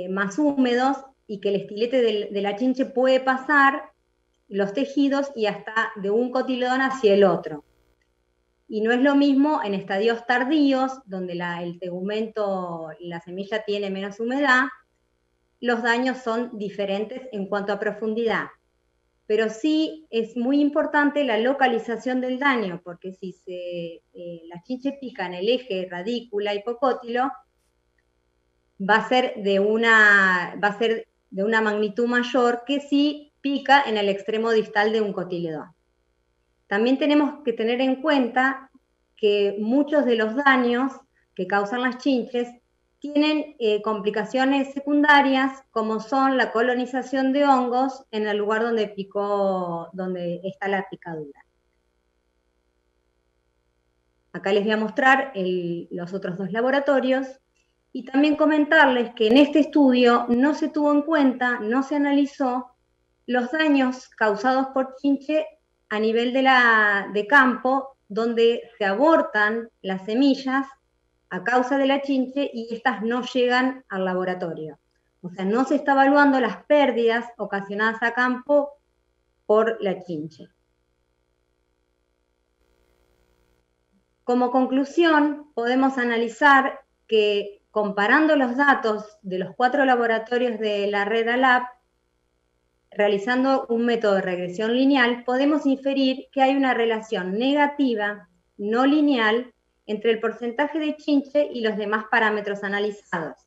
más húmedos y que el estilete de la chinche puede pasar los tejidos y hasta de un cotiledón hacia el otro. Y no es lo mismo en estadios tardíos, donde el tegumento, la semilla tiene menos humedad, los daños son diferentes en cuanto a profundidad. Pero sí es muy importante la localización del daño, porque si la chinche pica en el eje radícula-hipocótilo, va a ser de una magnitud mayor que si pica en el extremo distal de un cotiledón. También tenemos que tener en cuenta que muchos de los daños que causan las chinches tienen complicaciones secundarias como son la colonización de hongos en el lugar donde está la picadura. Acá les voy a mostrar los otros dos laboratorios y también comentarles que en este estudio no se tuvo en cuenta, no se analizó los daños causados por chinche a nivel de campo, donde se abortan las semillas a causa de la chinche y estas no llegan al laboratorio. O sea, no se está evaluando las pérdidas ocasionadas a campo por la chinche. Como conclusión, podemos analizar que comparando los datos de los 4 laboratorios de la red ALAP, realizando un método de regresión lineal, podemos inferir que hay una relación negativa, no lineal, entre el porcentaje de chinche y los demás parámetros analizados.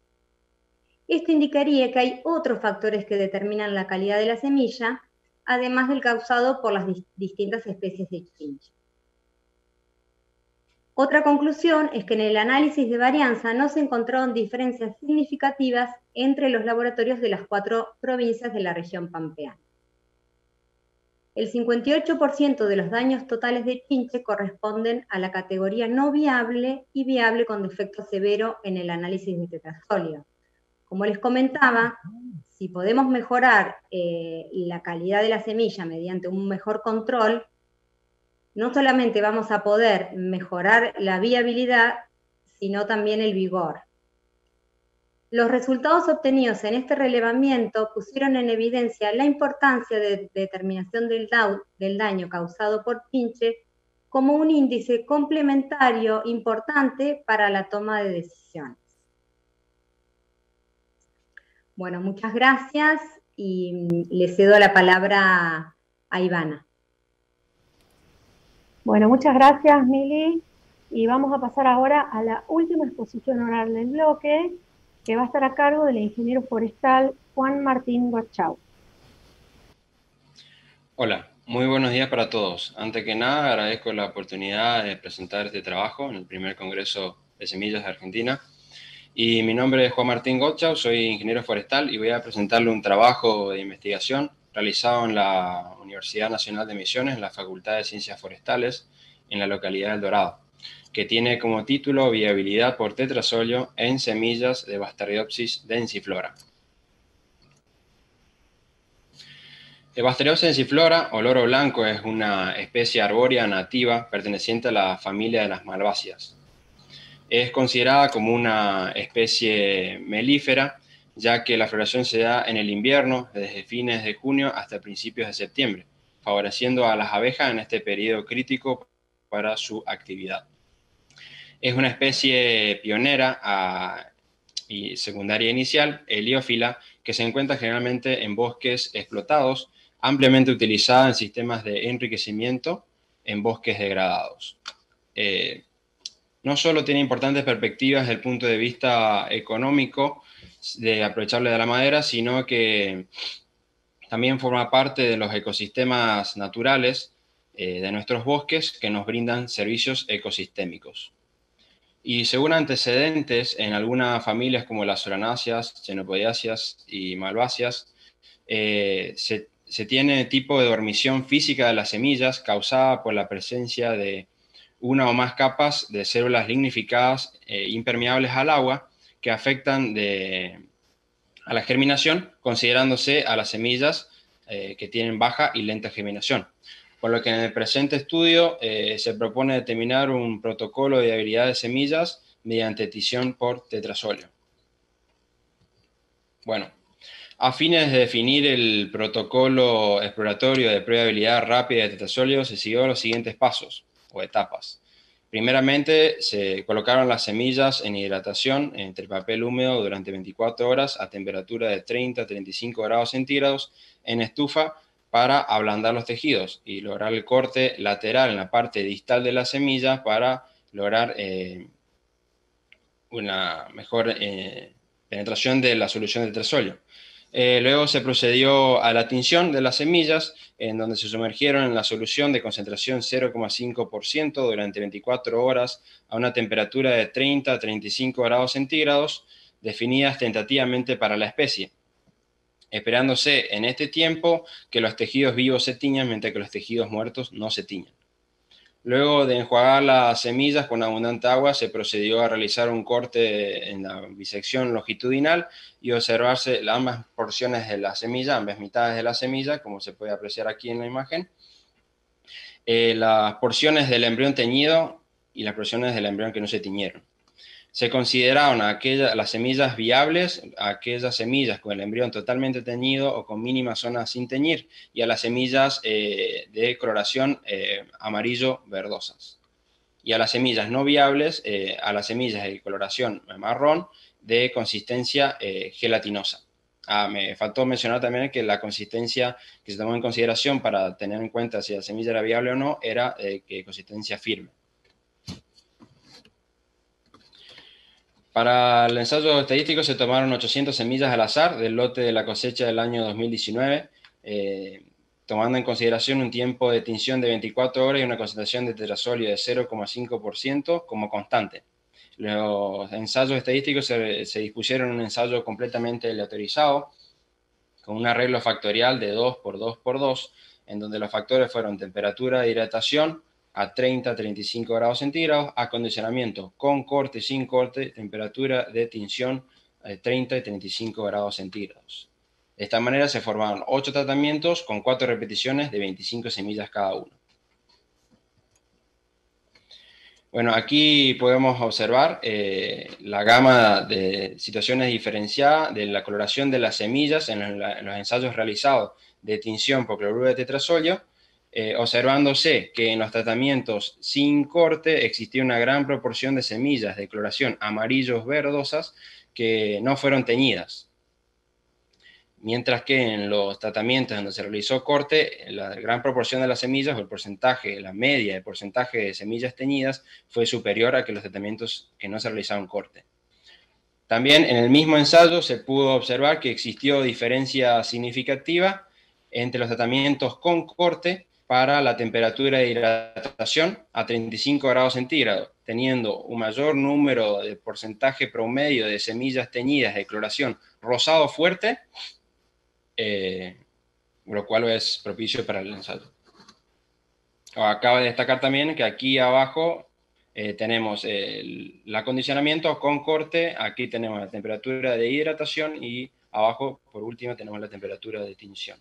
Esto indicaría que hay otros factores que determinan la calidad de la semilla, además del causado por las distintas especies de chinche. Otra conclusión es que en el análisis de varianza no se encontraron diferencias significativas entre los laboratorios de las 4 provincias de la región pampeana. El 58% de los daños totales de chinche corresponden a la categoría no viable y viable con defecto severo en el análisis de tetrasóleo. Como les comentaba, si podemos mejorar la calidad de la semilla mediante un mejor control, no solamente vamos a poder mejorar la viabilidad, sino también el vigor. Los resultados obtenidos en este relevamiento pusieron en evidencia la importancia de determinación del daño causado por chinche como un índice complementario importante para la toma de decisiones. Bueno, muchas gracias y le cedo la palabra a Ivana. Bueno, muchas gracias, Mili. Y vamos a pasar ahora a la última exposición oral del bloque, que va a estar a cargo del ingeniero forestal Juan Martín Gottschalk. Hola, muy buenos días para todos. Antes que nada, agradezco la oportunidad de presentar este trabajo en el primer Congreso de Semillas de Argentina. Y mi nombre es Juan Martín Gottschalk, soy ingeniero forestal y voy a presentarle un trabajo de investigación realizado en la Universidad Nacional de Misiones, en la Facultad de Ciencias Forestales, en la localidad de El Dorado, que tiene como título Viabilidad por tetrasóleo en semillas de Bastareopsis densiflora. El Bastareopsis densiflora, o loro blanco, es una especie arbórea nativa perteneciente a la familia de las malváceas. Es considerada como una especie melífera, ya que la floración se da en el invierno, desde fines de junio hasta principios de septiembre, favoreciendo a las abejas en este periodo crítico para su actividad. Es una especie pionera y secundaria inicial, heliófila, que se encuentra generalmente en bosques explotados, ampliamente utilizada en sistemas de enriquecimiento en bosques degradados. No solo tiene importantes perspectivas desde el punto de vista económico de aprovecharle de la madera, sino que también forma parte de los ecosistemas naturales de nuestros bosques que nos brindan servicios ecosistémicos. Y según antecedentes, en algunas familias como las solanáceas, chenopodiáceas y malváceas, se tiene tipo de dormición física de las semillas causada por la presencia de una o más capas de células lignificadas impermeables al agua que afectan a la germinación, considerándose a las semillas que tienen baja y lenta germinación. Por lo que en el presente estudio se propone determinar un protocolo de viabilidad de semillas mediante tisión por tetrasóleo. Bueno, a fines de definir el protocolo exploratorio de prueba de viabilidad rápida de tetrasóleo, se siguió los siguientes pasos o etapas. Primeramente, se colocaron las semillas en hidratación entre papel húmedo durante 24 horas a temperatura de 30 a 35 grados centígrados en estufa para ablandar los tejidos y lograr el corte lateral en la parte distal de la semilla para lograr una mejor penetración de la solución de tetrasóleo. Luego se procedió a la tinción de las semillas, en donde se sumergieron en la solución de concentración 0,5% durante 24 horas a una temperatura de 30 a 35 grados centígrados, definidas tentativamente para la especie, esperándose en este tiempo que los tejidos vivos se tiñan, mientras que los tejidos muertos no se tiñan. Luego de enjuagar las semillas con abundante agua, se procedió a realizar un corte en la bisección longitudinal y observarse ambas porciones de la semilla, ambas mitades de la semilla, como se puede apreciar aquí en la imagen, las porciones del embrión teñido y las porciones del embrión que no se tiñeron. Se consideraron las semillas viables, aquellas semillas con el embrión totalmente teñido o con mínima zona sin teñir, y a las semillas de coloración amarillo-verdosas. Y a las semillas no viables, a las semillas de coloración marrón de consistencia gelatinosa. Me faltó mencionar también que la consistencia que se tomó en consideración para tener en cuenta si la semilla era viable o no era que consistencia firme. Para el ensayo estadístico se tomaron 800 semillas al azar del lote de la cosecha del año 2019, tomando en consideración un tiempo de tinción de 24 horas y una concentración de tetrasolio de 0,5% como constante. Los ensayos estadísticos se dispusieron en un ensayo completamente aleatorizado, con un arreglo factorial de 2 por 2 por 2, en donde los factores fueron temperatura de hidratación a 30 a 35 grados centígrados, acondicionamiento con corte, sin corte, temperatura de tinción de 30 y 35 grados centígrados. De esta manera se formaron 8 tratamientos con 4 repeticiones de 25 semillas cada uno. Bueno, aquí podemos observar la gama de situaciones diferenciadas de la coloración de las semillas en los ensayos realizados de tinción por cloruro de tetrasolio, observándose que en los tratamientos sin corte existía una gran proporción de semillas de coloración amarillos verdosas que no fueron teñidas. Mientras que en los tratamientos donde se realizó corte, la gran proporción de las semillas, o el porcentaje, la media de porcentaje de semillas teñidas, fue superior a que los tratamientos que no se realizaron corte. También en el mismo ensayo se pudo observar que existió diferencia significativa entre los tratamientos con corte para la temperatura de hidratación a 35 grados centígrados, teniendo un mayor número de porcentaje promedio de semillas teñidas de coloración rosado fuerte, lo cual es propicio para el ensayo. Acaba de destacar también que aquí abajo tenemos el acondicionamiento con corte, aquí tenemos la temperatura de hidratación y abajo, por último, tenemos la temperatura de tinción.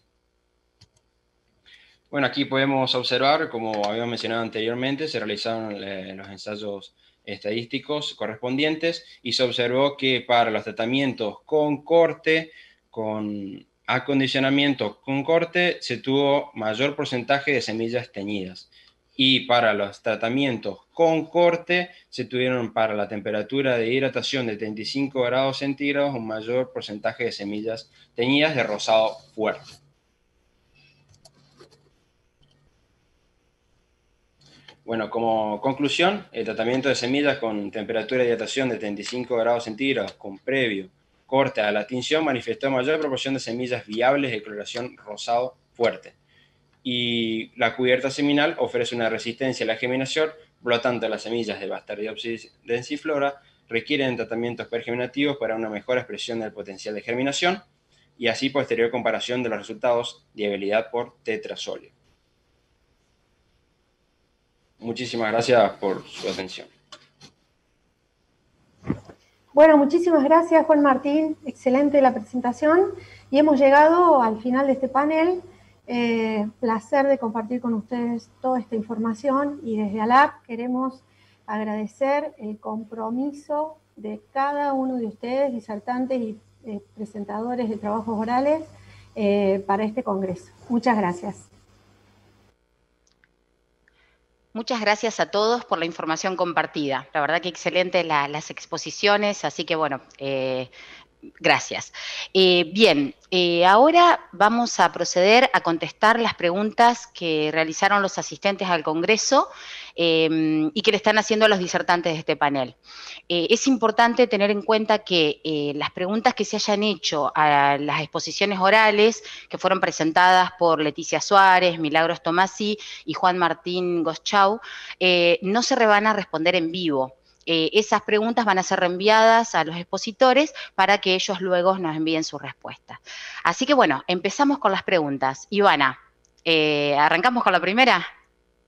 Bueno, aquí podemos observar, como habíamos mencionado anteriormente, se realizaron los ensayos estadísticos correspondientes y se observó que para los tratamientos con corte, con acondicionamiento con corte, se tuvo mayor porcentaje de semillas teñidas. Y para los tratamientos con corte, se tuvieron para la temperatura de hidratación de 35 grados centígrados un mayor porcentaje de semillas teñidas de rosado fuerte. Bueno, como conclusión, el tratamiento de semillas con temperatura de hidratación de 35 grados centígrados con previo corte a la tinción manifestó mayor proporción de semillas viables de coloración rosado fuerte. Y la cubierta seminal ofrece una resistencia a la germinación, por lo tanto las semillas de Bastardiops densiflora requieren tratamientos pergerminativos para una mejor expresión del potencial de germinación y así posterior comparación de los resultados de viabilidad por tetrasolio. Muchísimas gracias por su atención. Bueno, muchísimas gracias, Juan Martín. Excelente la presentación. Y hemos llegado al final de este panel. Placer de compartir con ustedes toda esta información. Y desde ALAP queremos agradecer el compromiso de cada uno de ustedes, disertantes y presentadores de trabajos orales, para este congreso. Muchas gracias. Muchas gracias a todos por la información compartida. La verdad que excelente las exposiciones, así que bueno, gracias. Bien, ahora vamos a proceder a contestar las preguntas que realizaron los asistentes al Congreso y que le están haciendo a los disertantes de este panel. Es importante tener en cuenta que las preguntas que se hayan hecho a las exposiciones orales, que fueron presentadas por Leticia Suárez, Milagros Tomasi y Juan Martín Goschau, no se van a responder en vivo. esas preguntas van a ser reenviadas a los expositores para que ellos luego nos envíen su respuesta. Así que bueno, empezamos con las preguntas. Ivana, ¿arrancamos con la primera?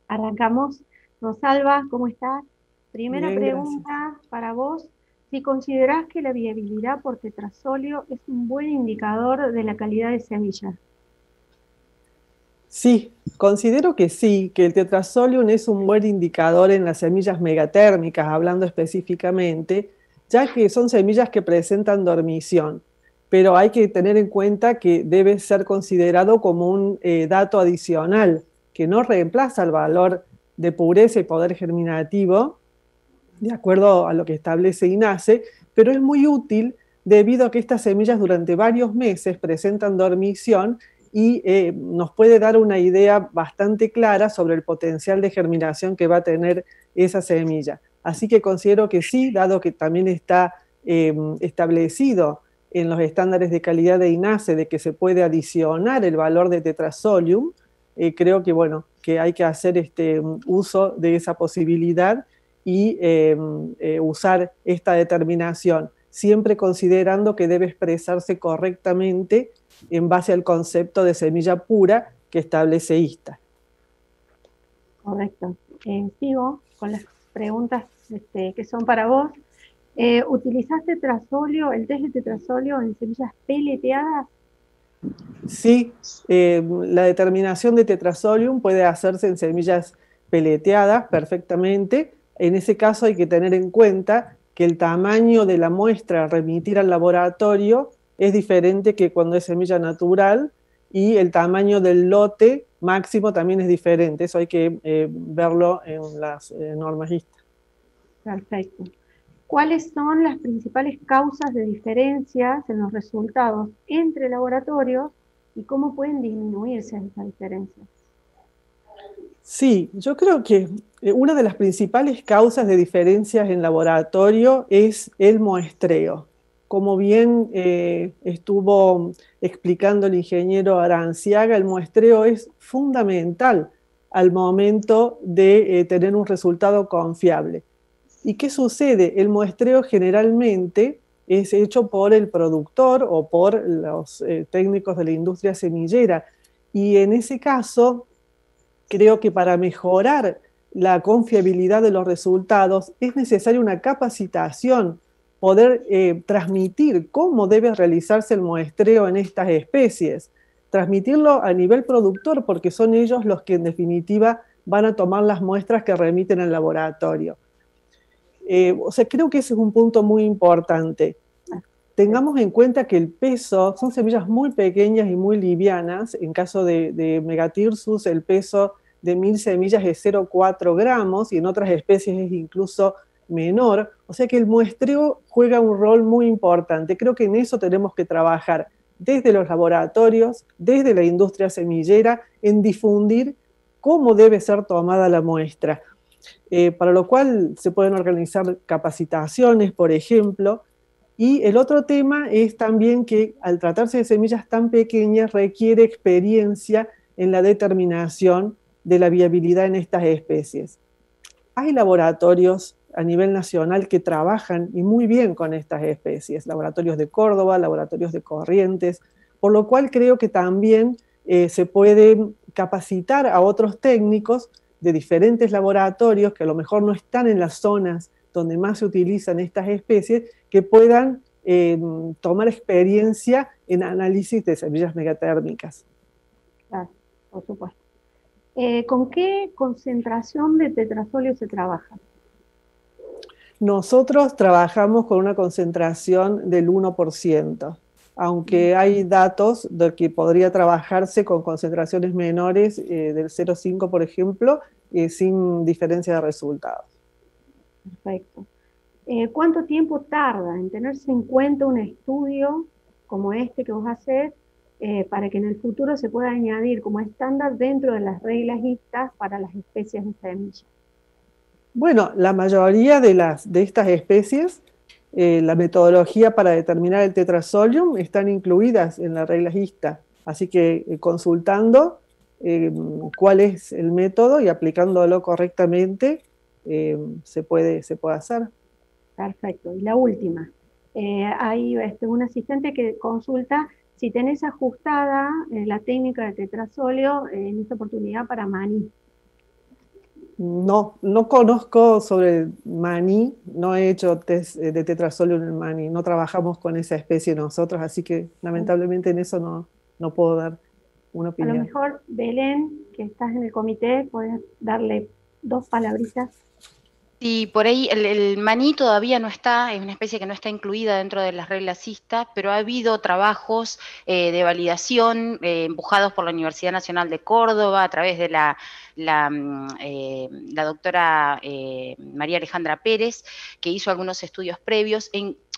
Arrancamos. Rosalba, ¿cómo estás? Primera Bien, pregunta gracias. para vos. Si considerás que la viabilidad por tetrazolio es un buen indicador de la calidad de semillas. Sí, considero que sí, que el tetrazolium es un buen indicador en las semillas megatérmicas, hablando específicamente, ya que son semillas que presentan dormición, pero hay que tener en cuenta que debe ser considerado como un dato adicional, que no reemplaza el valor de pureza y poder germinativo, de acuerdo a lo que establece INASE, pero es muy útil debido a que estas semillas durante varios meses presentan dormición y nos puede dar una idea bastante clara sobre el potencial de germinación que va a tener esa semilla. Así que considero que sí, dado que también está establecido en los estándares de calidad de INASE de que se puede adicionar el valor de tetrazolium, creo que, bueno, que hay que hacer uso de esa posibilidad y usar esta determinación, siempre considerando que debe expresarse correctamente en base al concepto de semilla pura que establece ISTA. Correcto. Sigo con las preguntas que son para vos. ¿Utilizaste tetrazolio, el test de tetrazolio en semillas peleteadas? Sí, la determinación de tetrazolium puede hacerse en semillas peleteadas perfectamente. En ese caso hay que tener en cuenta que el tamaño de la muestra a remitir al laboratorio es diferente que cuando es semilla natural y el tamaño del lote máximo también es diferente. Eso hay que verlo en las normas ISTA. Perfecto. ¿Cuáles son las principales causas de diferencias en los resultados entre laboratorios y cómo pueden disminuirse esas diferencias? Sí, yo creo que una de las principales causas de diferencias en laboratorio es el muestreo. Como bien estuvo explicando el ingeniero Aranciaga, el muestreo es fundamental al momento de tener un resultado confiable. ¿Y qué sucede? El muestreo generalmente es hecho por el productor o por los técnicos de la industria semillera. Y en ese caso, creo que para mejorar la confiabilidad de los resultados es necesaria una capacitación, poder transmitir cómo debe realizarse el muestreo en estas especies, transmitirlo a nivel productor, porque son ellos los que en definitiva van a tomar las muestras que remiten al laboratorio. O sea, creo que ese es un punto muy importante. Tengamos en cuenta que el peso, son semillas muy pequeñas y muy livianas. En caso de Megathyrsus, el peso de 1000 semillas es 0,4 gramos y en otras especies es incluso menor. O sea que el muestreo juega un rol muy importante. Creo que en eso tenemos que trabajar desde los laboratorios, desde la industria semillera, en difundir cómo debe ser tomada la muestra. Para lo cual se pueden organizar capacitaciones, por ejemplo. Y el otro tema es también que al tratarse de semillas tan pequeñas requiere experiencia en la determinación de la viabilidad en estas especies. Hay laboratorios a nivel nacional que trabajan y muy bien con estas especies, laboratorios de Córdoba, laboratorios de Corrientes, por lo cual creo que también se puede capacitar a otros técnicos de diferentes laboratorios que a lo mejor no están en las zonas donde más se utilizan estas especies, que puedan tomar experiencia en análisis de semillas megatérmicas. Claro, por supuesto. ¿Con qué concentración de tetrazolio se trabaja? Nosotros trabajamos con una concentración del 1%, aunque hay datos de que podría trabajarse con concentraciones menores del 0,5, por ejemplo, sin diferencia de resultados. Perfecto. ¿Cuánto tiempo tarda en tenerse en cuenta un estudio como este que vos hacés para que en el futuro se pueda añadir como estándar dentro de las reglas ISTA para las especies de semilla? Bueno, la mayoría de estas especies, la metodología para determinar el tetrazolium están incluidas en las reglas ISTA. Así que consultando cuál es el método y aplicándolo correctamente, se puede hacer. Perfecto. Y la última. Hay un asistente que consulta si tenés ajustada la técnica de tetrasóleo en esta oportunidad para maní. No, no conozco sobre maní, no he hecho test de tetrasóleo en el maní, no trabajamos con esa especie nosotros, así que lamentablemente en eso no puedo dar una opinión. A lo mejor, Belén, que estás en el comité, podés darle 2 palabritas. Sí, por ahí el maní todavía no está, es una especie que no está incluida dentro de las reglas CISTA, pero ha habido trabajos de validación empujados por la Universidad Nacional de Córdoba a través de la doctora María Alejandra Pérez, que hizo algunos estudios previos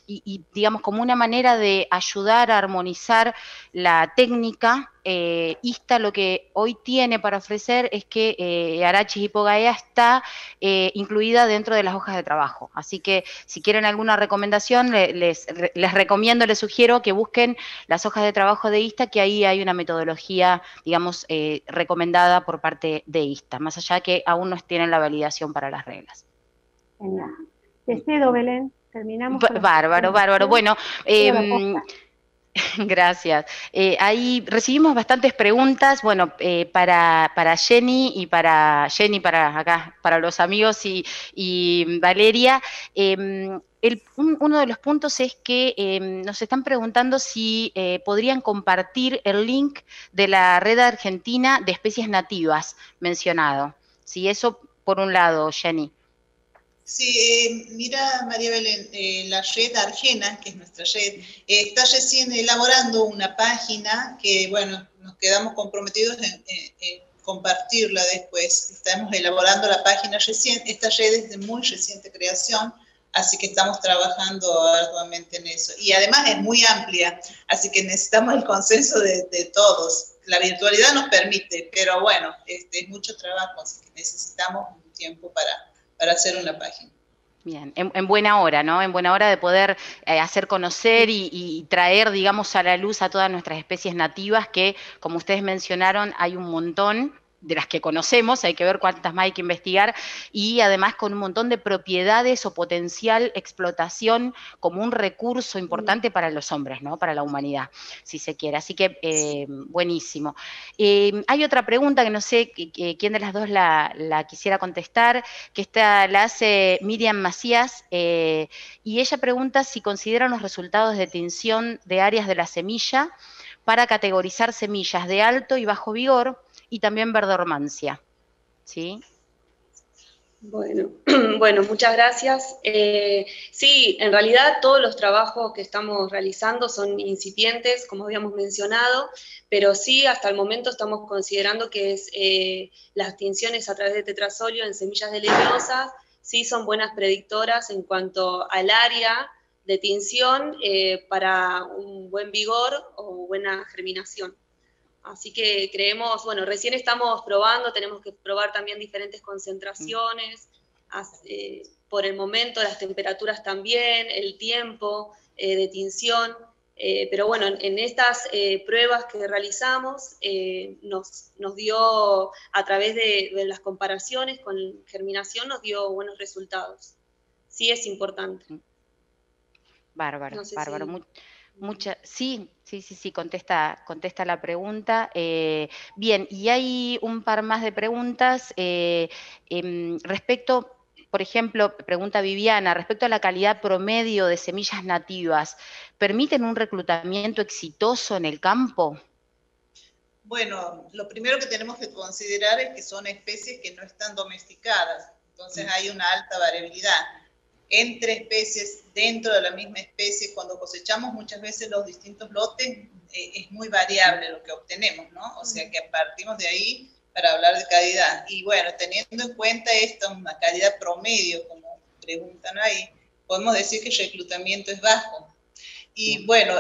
y digamos como una manera de ayudar a armonizar la técnica. ISTA lo que hoy tiene para ofrecer es que Arachis hipogaea está incluida dentro de las hojas de trabajo. Así que si quieren alguna recomendación, les recomiendo, les sugiero que busquen las hojas de trabajo de ISTA, que ahí hay una metodología, digamos, recomendada por parte de ISTA, más allá que aún no tienen la validación para las reglas. Genial. Te cedo, Belén. Terminamos. Bárbaro. Bueno, gracias. Ahí recibimos bastantes preguntas, bueno, para Jenny y para acá, para los amigos y Valeria. Uno de los puntos es que nos están preguntando si podrían compartir el link de la red argentina de especies nativas mencionado. Si eso por un lado, Jenny. Sí, mira, María Belén, la red Argena, que es nuestra red, está recién elaborando una página que, bueno, nos quedamos comprometidos en compartirla después. Estamos elaborando la página recién, esta red es de muy reciente creación, así que estamos trabajando arduamente en eso. Y además es muy amplia, así que necesitamos el consenso de todos. La virtualidad nos permite, pero bueno, es mucho trabajo, así que necesitamos un tiempo para hacer una página. Bien, en buena hora, ¿no? En buena hora de poder hacer conocer y traer, digamos, a la luz a todas nuestras especies nativas que, como ustedes mencionaron, hay un montón de las que conocemos, hay que ver cuántas más hay que investigar, y además con un montón de propiedades o potencial explotación como un recurso importante para los hombres, ¿no? Para la humanidad, si se quiere. Así que buenísimo. Hay otra pregunta que no sé quién de las dos la quisiera contestar, que esta la hace Miriam Macías, y ella pregunta si consideran los resultados de tinción de áreas de la semilla para categorizar semillas de alto y bajo vigor, y también verdormancia, ¿sí? Bueno, muchas gracias. Sí, en realidad todos los trabajos que estamos realizando son incipientes, como habíamos mencionado, pero sí, hasta el momento estamos considerando que las tinciones a través de tetrasóleo en semillas de leñosas sí son buenas predictoras en cuanto al área de tinción para un buen vigor o buena germinación. Así que creemos, bueno, recién estamos probando, tenemos que probar también diferentes concentraciones, por el momento las temperaturas también, el tiempo de tinción, pero bueno, en estas pruebas que realizamos nos dio, a través de las comparaciones con germinación, nos dio buenos resultados. Sí es importante. Bárbaro, no sé bárbaro. Si... Sí, contesta la pregunta. Bien, y hay un par más de preguntas respecto, por ejemplo, pregunta Viviana, respecto a la calidad promedio de semillas nativas, ¿permiten un reclutamiento exitoso en el campo? Bueno, lo primero que tenemos que considerar es que son especies que no están domesticadas, entonces hay una alta variabilidad entre especies, dentro de la misma especie. Cuando cosechamos muchas veces los distintos lotes, es muy variable lo que obtenemos, ¿no? O sea que partimos de ahí para hablar de calidad. Y bueno, teniendo en cuenta esto, una calidad promedio, como preguntan ahí, podemos decir que el reclutamiento es bajo. Y bueno,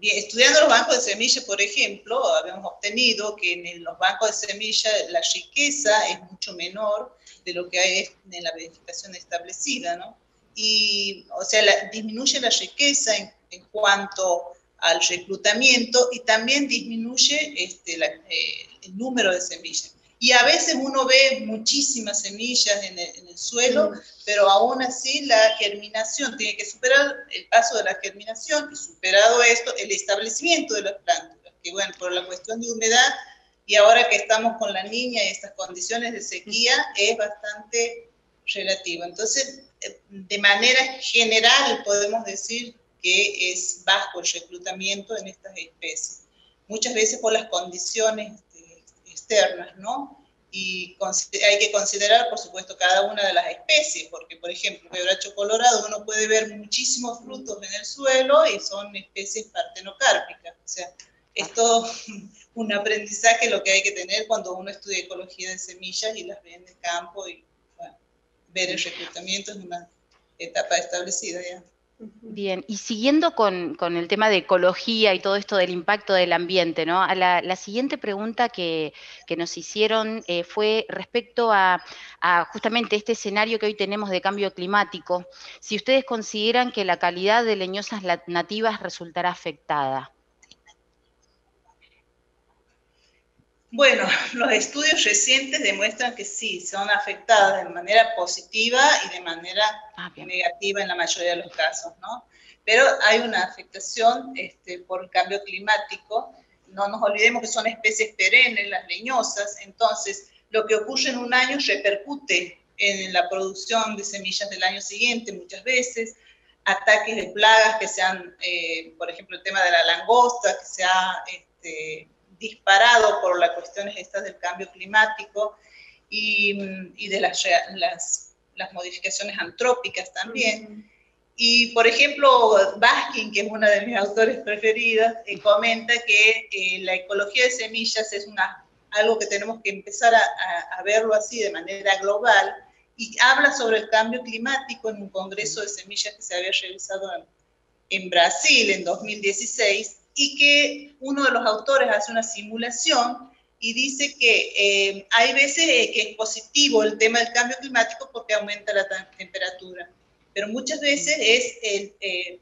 estudiando los bancos de semillas, por ejemplo, habíamos obtenido que en los bancos de semillas la riqueza es mucho menor de lo que hay en la verificación establecida, ¿no? Y, o sea, disminuye la riqueza en cuanto al reclutamiento y también disminuye el número de semillas. y a veces uno ve muchísimas semillas en el suelo, pero aún así la germinación tiene que superar el paso de la germinación, y superado esto, el establecimiento de las plántulas, que bueno, por la cuestión de humedad, y ahora que estamos con la niña y estas condiciones de sequía, es bastante relativo. Entonces, de manera general podemos decir que es bajo el reclutamiento en estas especies. Muchas veces por las condiciones externas, ¿no? Y hay que considerar, por supuesto, cada una de las especies, porque, por ejemplo, quebracho colorado, uno puede ver muchísimos frutos en el suelo y son especies partenocárpicas. O sea, es todo un aprendizaje lo que hay que tener cuando uno estudia ecología de semillas y las ve en el campo, y bueno, ver el reclutamiento es una etapa establecida ya. Bien, y siguiendo con el tema de ecología y todo esto del impacto del ambiente, ¿no? La siguiente pregunta que nos hicieron fue respecto a justamente este escenario que hoy tenemos de cambio climático, si ustedes consideran que la calidad de leñosas nativas resultará afectada. Bueno, los estudios recientes demuestran que sí, son afectadas de manera positiva y de manera negativa en la mayoría de los casos, ¿no? Pero hay una afectación por el cambio climático. No nos olvidemos que son especies perennes, las leñosas, entonces lo que ocurre en un año repercute en la producción de semillas del año siguiente muchas veces, ataques de plagas que sean, por ejemplo, el tema de la langosta, que se ha disparado por las cuestiones estas del cambio climático y de las modificaciones antrópicas también. Y, por ejemplo, Baskin, que es una de mis autores preferidas, comenta que la ecología de semillas es algo que tenemos que empezar a verlo así de manera global, y habla sobre el cambio climático en un congreso de semillas que se había realizado en Brasil en 2016, y que uno de los autores hace una simulación y dice que hay veces que es positivo el tema del cambio climático porque aumenta la temperatura, pero muchas veces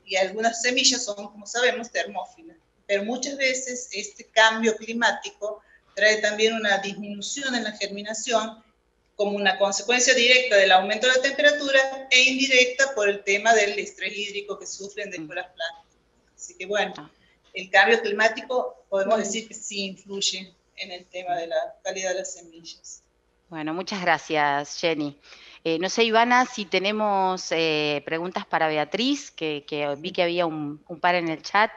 y algunas semillas son, como sabemos, termófilas, pero muchas veces este cambio climático trae también una disminución en la germinación como una consecuencia directa del aumento de la temperatura e indirecta por el tema del estrés hídrico que sufren después las plantas. Así que bueno, el cambio climático podemos decir que sí influye en el tema de la calidad de las semillas. Bueno, muchas gracias, Jenny. No sé, Ivana, si tenemos preguntas para Beatriz, que vi que había un par en el chat.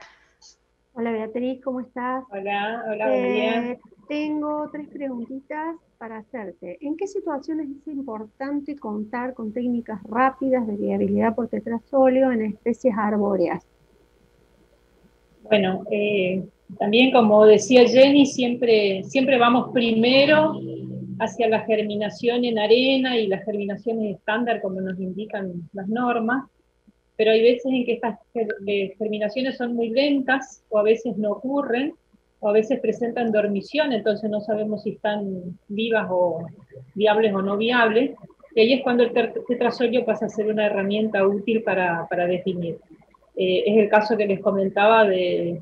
Hola Beatriz, ¿cómo estás? Hola, buen día. Tengo 3 preguntitas para hacerte. ¿En qué situaciones es importante contar con técnicas rápidas de viabilidad por tetrazolio en especies arbóreas? Bueno, también como decía Jenny, siempre vamos primero hacia la germinación en arena y las germinaciones estándar como nos indican las normas, pero hay veces en que estas germinaciones son muy lentas, o a veces no ocurren, o a veces presentan dormición, entonces no sabemos si están vivas o viables o no viables, y ahí es cuando el tetrazolio pasa a ser una herramienta útil para definir. Es el caso que les comentaba de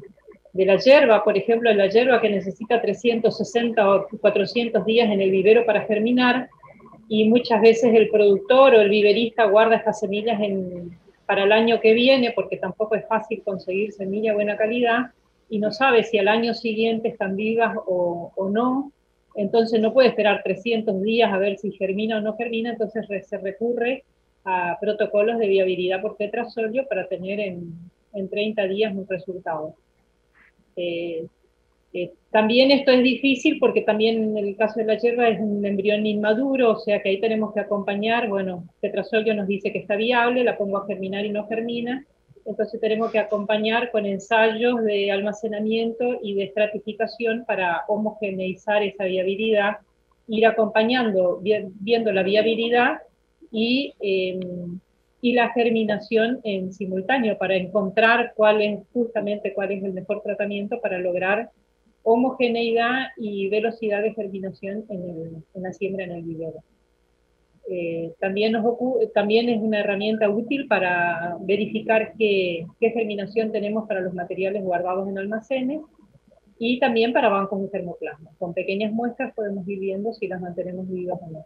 la yerba, por ejemplo, la yerba que necesita 360 o 400 días en el vivero para germinar, y muchas veces el productor o el viverista guarda estas semillas para el año que viene, porque tampoco es fácil conseguir semilla de buena calidad, y no sabe si al año siguiente están vivas o no, entonces no puede esperar 300 días a ver si germina o no germina, entonces se recurre a protocolos de viabilidad por tetrazolio para tener en 30 días un resultado. También esto es difícil porque también en el caso de la yerba es un embrión inmaduro, o sea que ahí tenemos que acompañar, bueno, tetrazolio nos dice que está viable, la pongo a germinar y no germina, entonces tenemos que acompañar con ensayos de almacenamiento y de estratificación para homogeneizar esa viabilidad, ir acompañando, viendo la viabilidad y la germinación en simultáneo para encontrar justamente cuál es el mejor tratamiento para lograr homogeneidad y velocidad de germinación en la siembra en el vivero. También es una herramienta útil para verificar qué germinación tenemos para los materiales guardados en almacenes, y también para bancos de germoplasma. Con pequeñas muestras podemos ir viendo si las mantenemos vivas o no.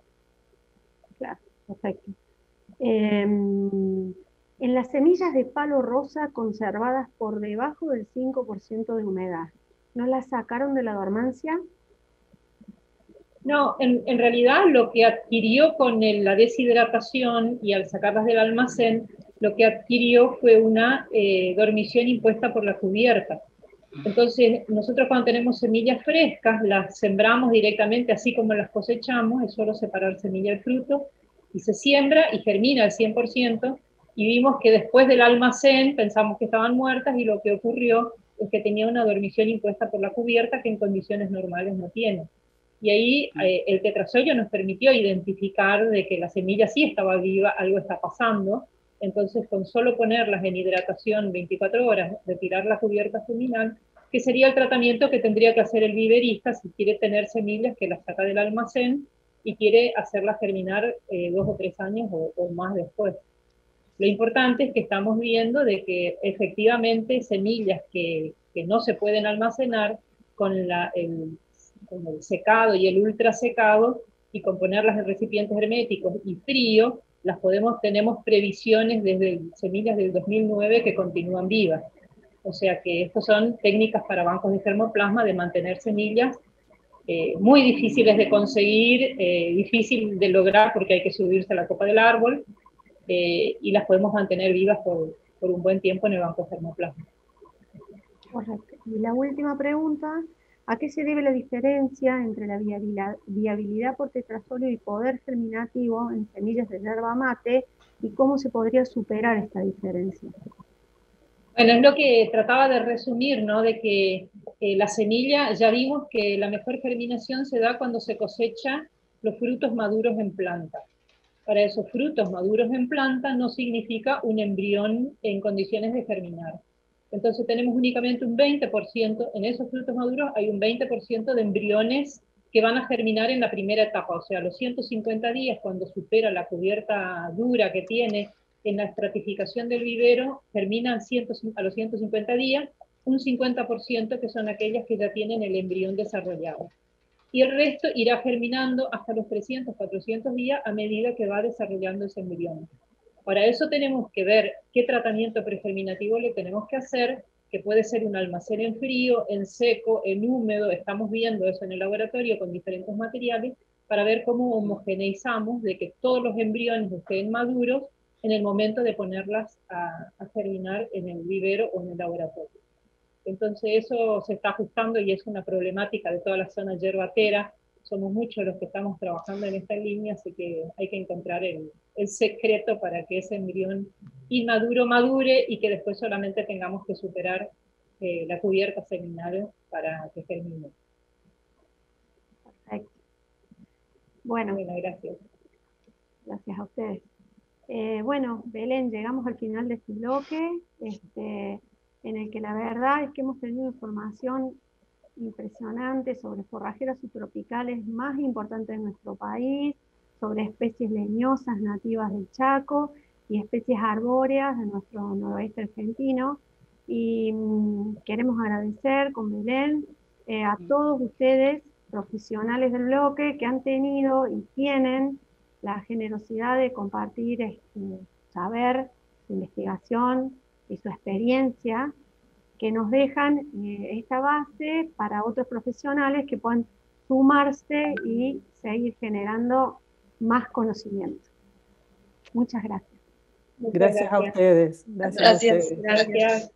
Claro, perfecto. En las semillas de palo rosa conservadas por debajo del 5% de humedad, ¿no las sacaron de la dormancia? No, en realidad lo que adquirió con la deshidratación y al sacarlas del almacén, lo que adquirió fue una dormición impuesta por la cubierta. Entonces, nosotros cuando tenemos semillas frescas, las sembramos directamente así como las cosechamos, es solo separar semilla y fruto, y se siembra y germina al 100%, y vimos que después del almacén pensamos que estaban muertas, y lo que ocurrió es que tenía una dormición impuesta por la cubierta que en condiciones normales no tiene. Y ahí el tetrazoyo nos permitió identificar de que la semilla sí estaba viva, algo está pasando. Entonces, con solo ponerlas en hidratación 24 horas, retirar la cubierta seminal, que sería el tratamiento que tendría que hacer el viverista si quiere tener semillas que las saca del almacén y quiere hacerlas germinar 2 o 3 años o más después. Lo importante es que estamos viendo de que efectivamente semillas que no se pueden almacenar con el secado y el ultra secado, y con ponerlas en recipientes herméticos y frío, tenemos previsiones desde semillas del 2009 que continúan vivas. O sea que estas son técnicas para bancos de germoplasma de mantener semillas muy difíciles de conseguir, difícil de lograr porque hay que subirse a la copa del árbol, y las podemos mantener vivas por un buen tiempo en el banco de germoplasma. Correcto. Y la última pregunta, ¿a qué se debe la diferencia entre la viabilidad por tetrazoio y poder germinativo en semillas de yerba mate, y cómo se podría superar esta diferencia? Bueno, es lo que trataba de resumir, ¿no? De que la semilla, ya vimos que la mejor germinación se da cuando se cosecha los frutos maduros en planta. Para esos frutos maduros en planta no significa un embrión en condiciones de germinar. Entonces tenemos únicamente un 20%, en esos frutos maduros hay un 20% de embriones que van a germinar en la primera etapa, o sea, a los 150 días, cuando supera la cubierta dura que tiene en la estratificación del vivero, germinan a los 150 días, un 50% que son aquellas que ya tienen el embrión desarrollado. Y el resto irá germinando hasta los 300, 400 días a medida que va desarrollando ese embrión. Para eso tenemos que ver qué tratamiento pregerminativo le tenemos que hacer, que puede ser un almacén en frío, en seco, en húmedo. Estamos viendo eso en el laboratorio con diferentes materiales para ver cómo homogeneizamos de que todos los embriones estén maduros en el momento de ponerlas a germinar en el vivero o en el laboratorio. Entonces eso se está ajustando y es una problemática de toda la zona yerbatera. Somos muchos los que estamos trabajando en esta línea, así que hay que encontrar el secreto para que ese embrión inmaduro madure y que después solamente tengamos que superar la cubierta seminal para que germine. Perfecto. Bueno, gracias. Gracias a ustedes. Bueno, Belén, llegamos al final de este bloque, en el que la verdad es que hemos tenido información impresionante sobre forrajeras subtropicales más importantes de nuestro país, sobre especies leñosas nativas del Chaco y especies arbóreas de nuestro noroeste argentino. Y queremos agradecer con Belén a todos ustedes, profesionales del bloque, que han tenido y tienen la generosidad de compartir saber, su investigación y su experiencia, que nos dejan esta base para otros profesionales que puedan sumarse y seguir generando más conocimiento. Muchas gracias. Gracias a ustedes. Gracias.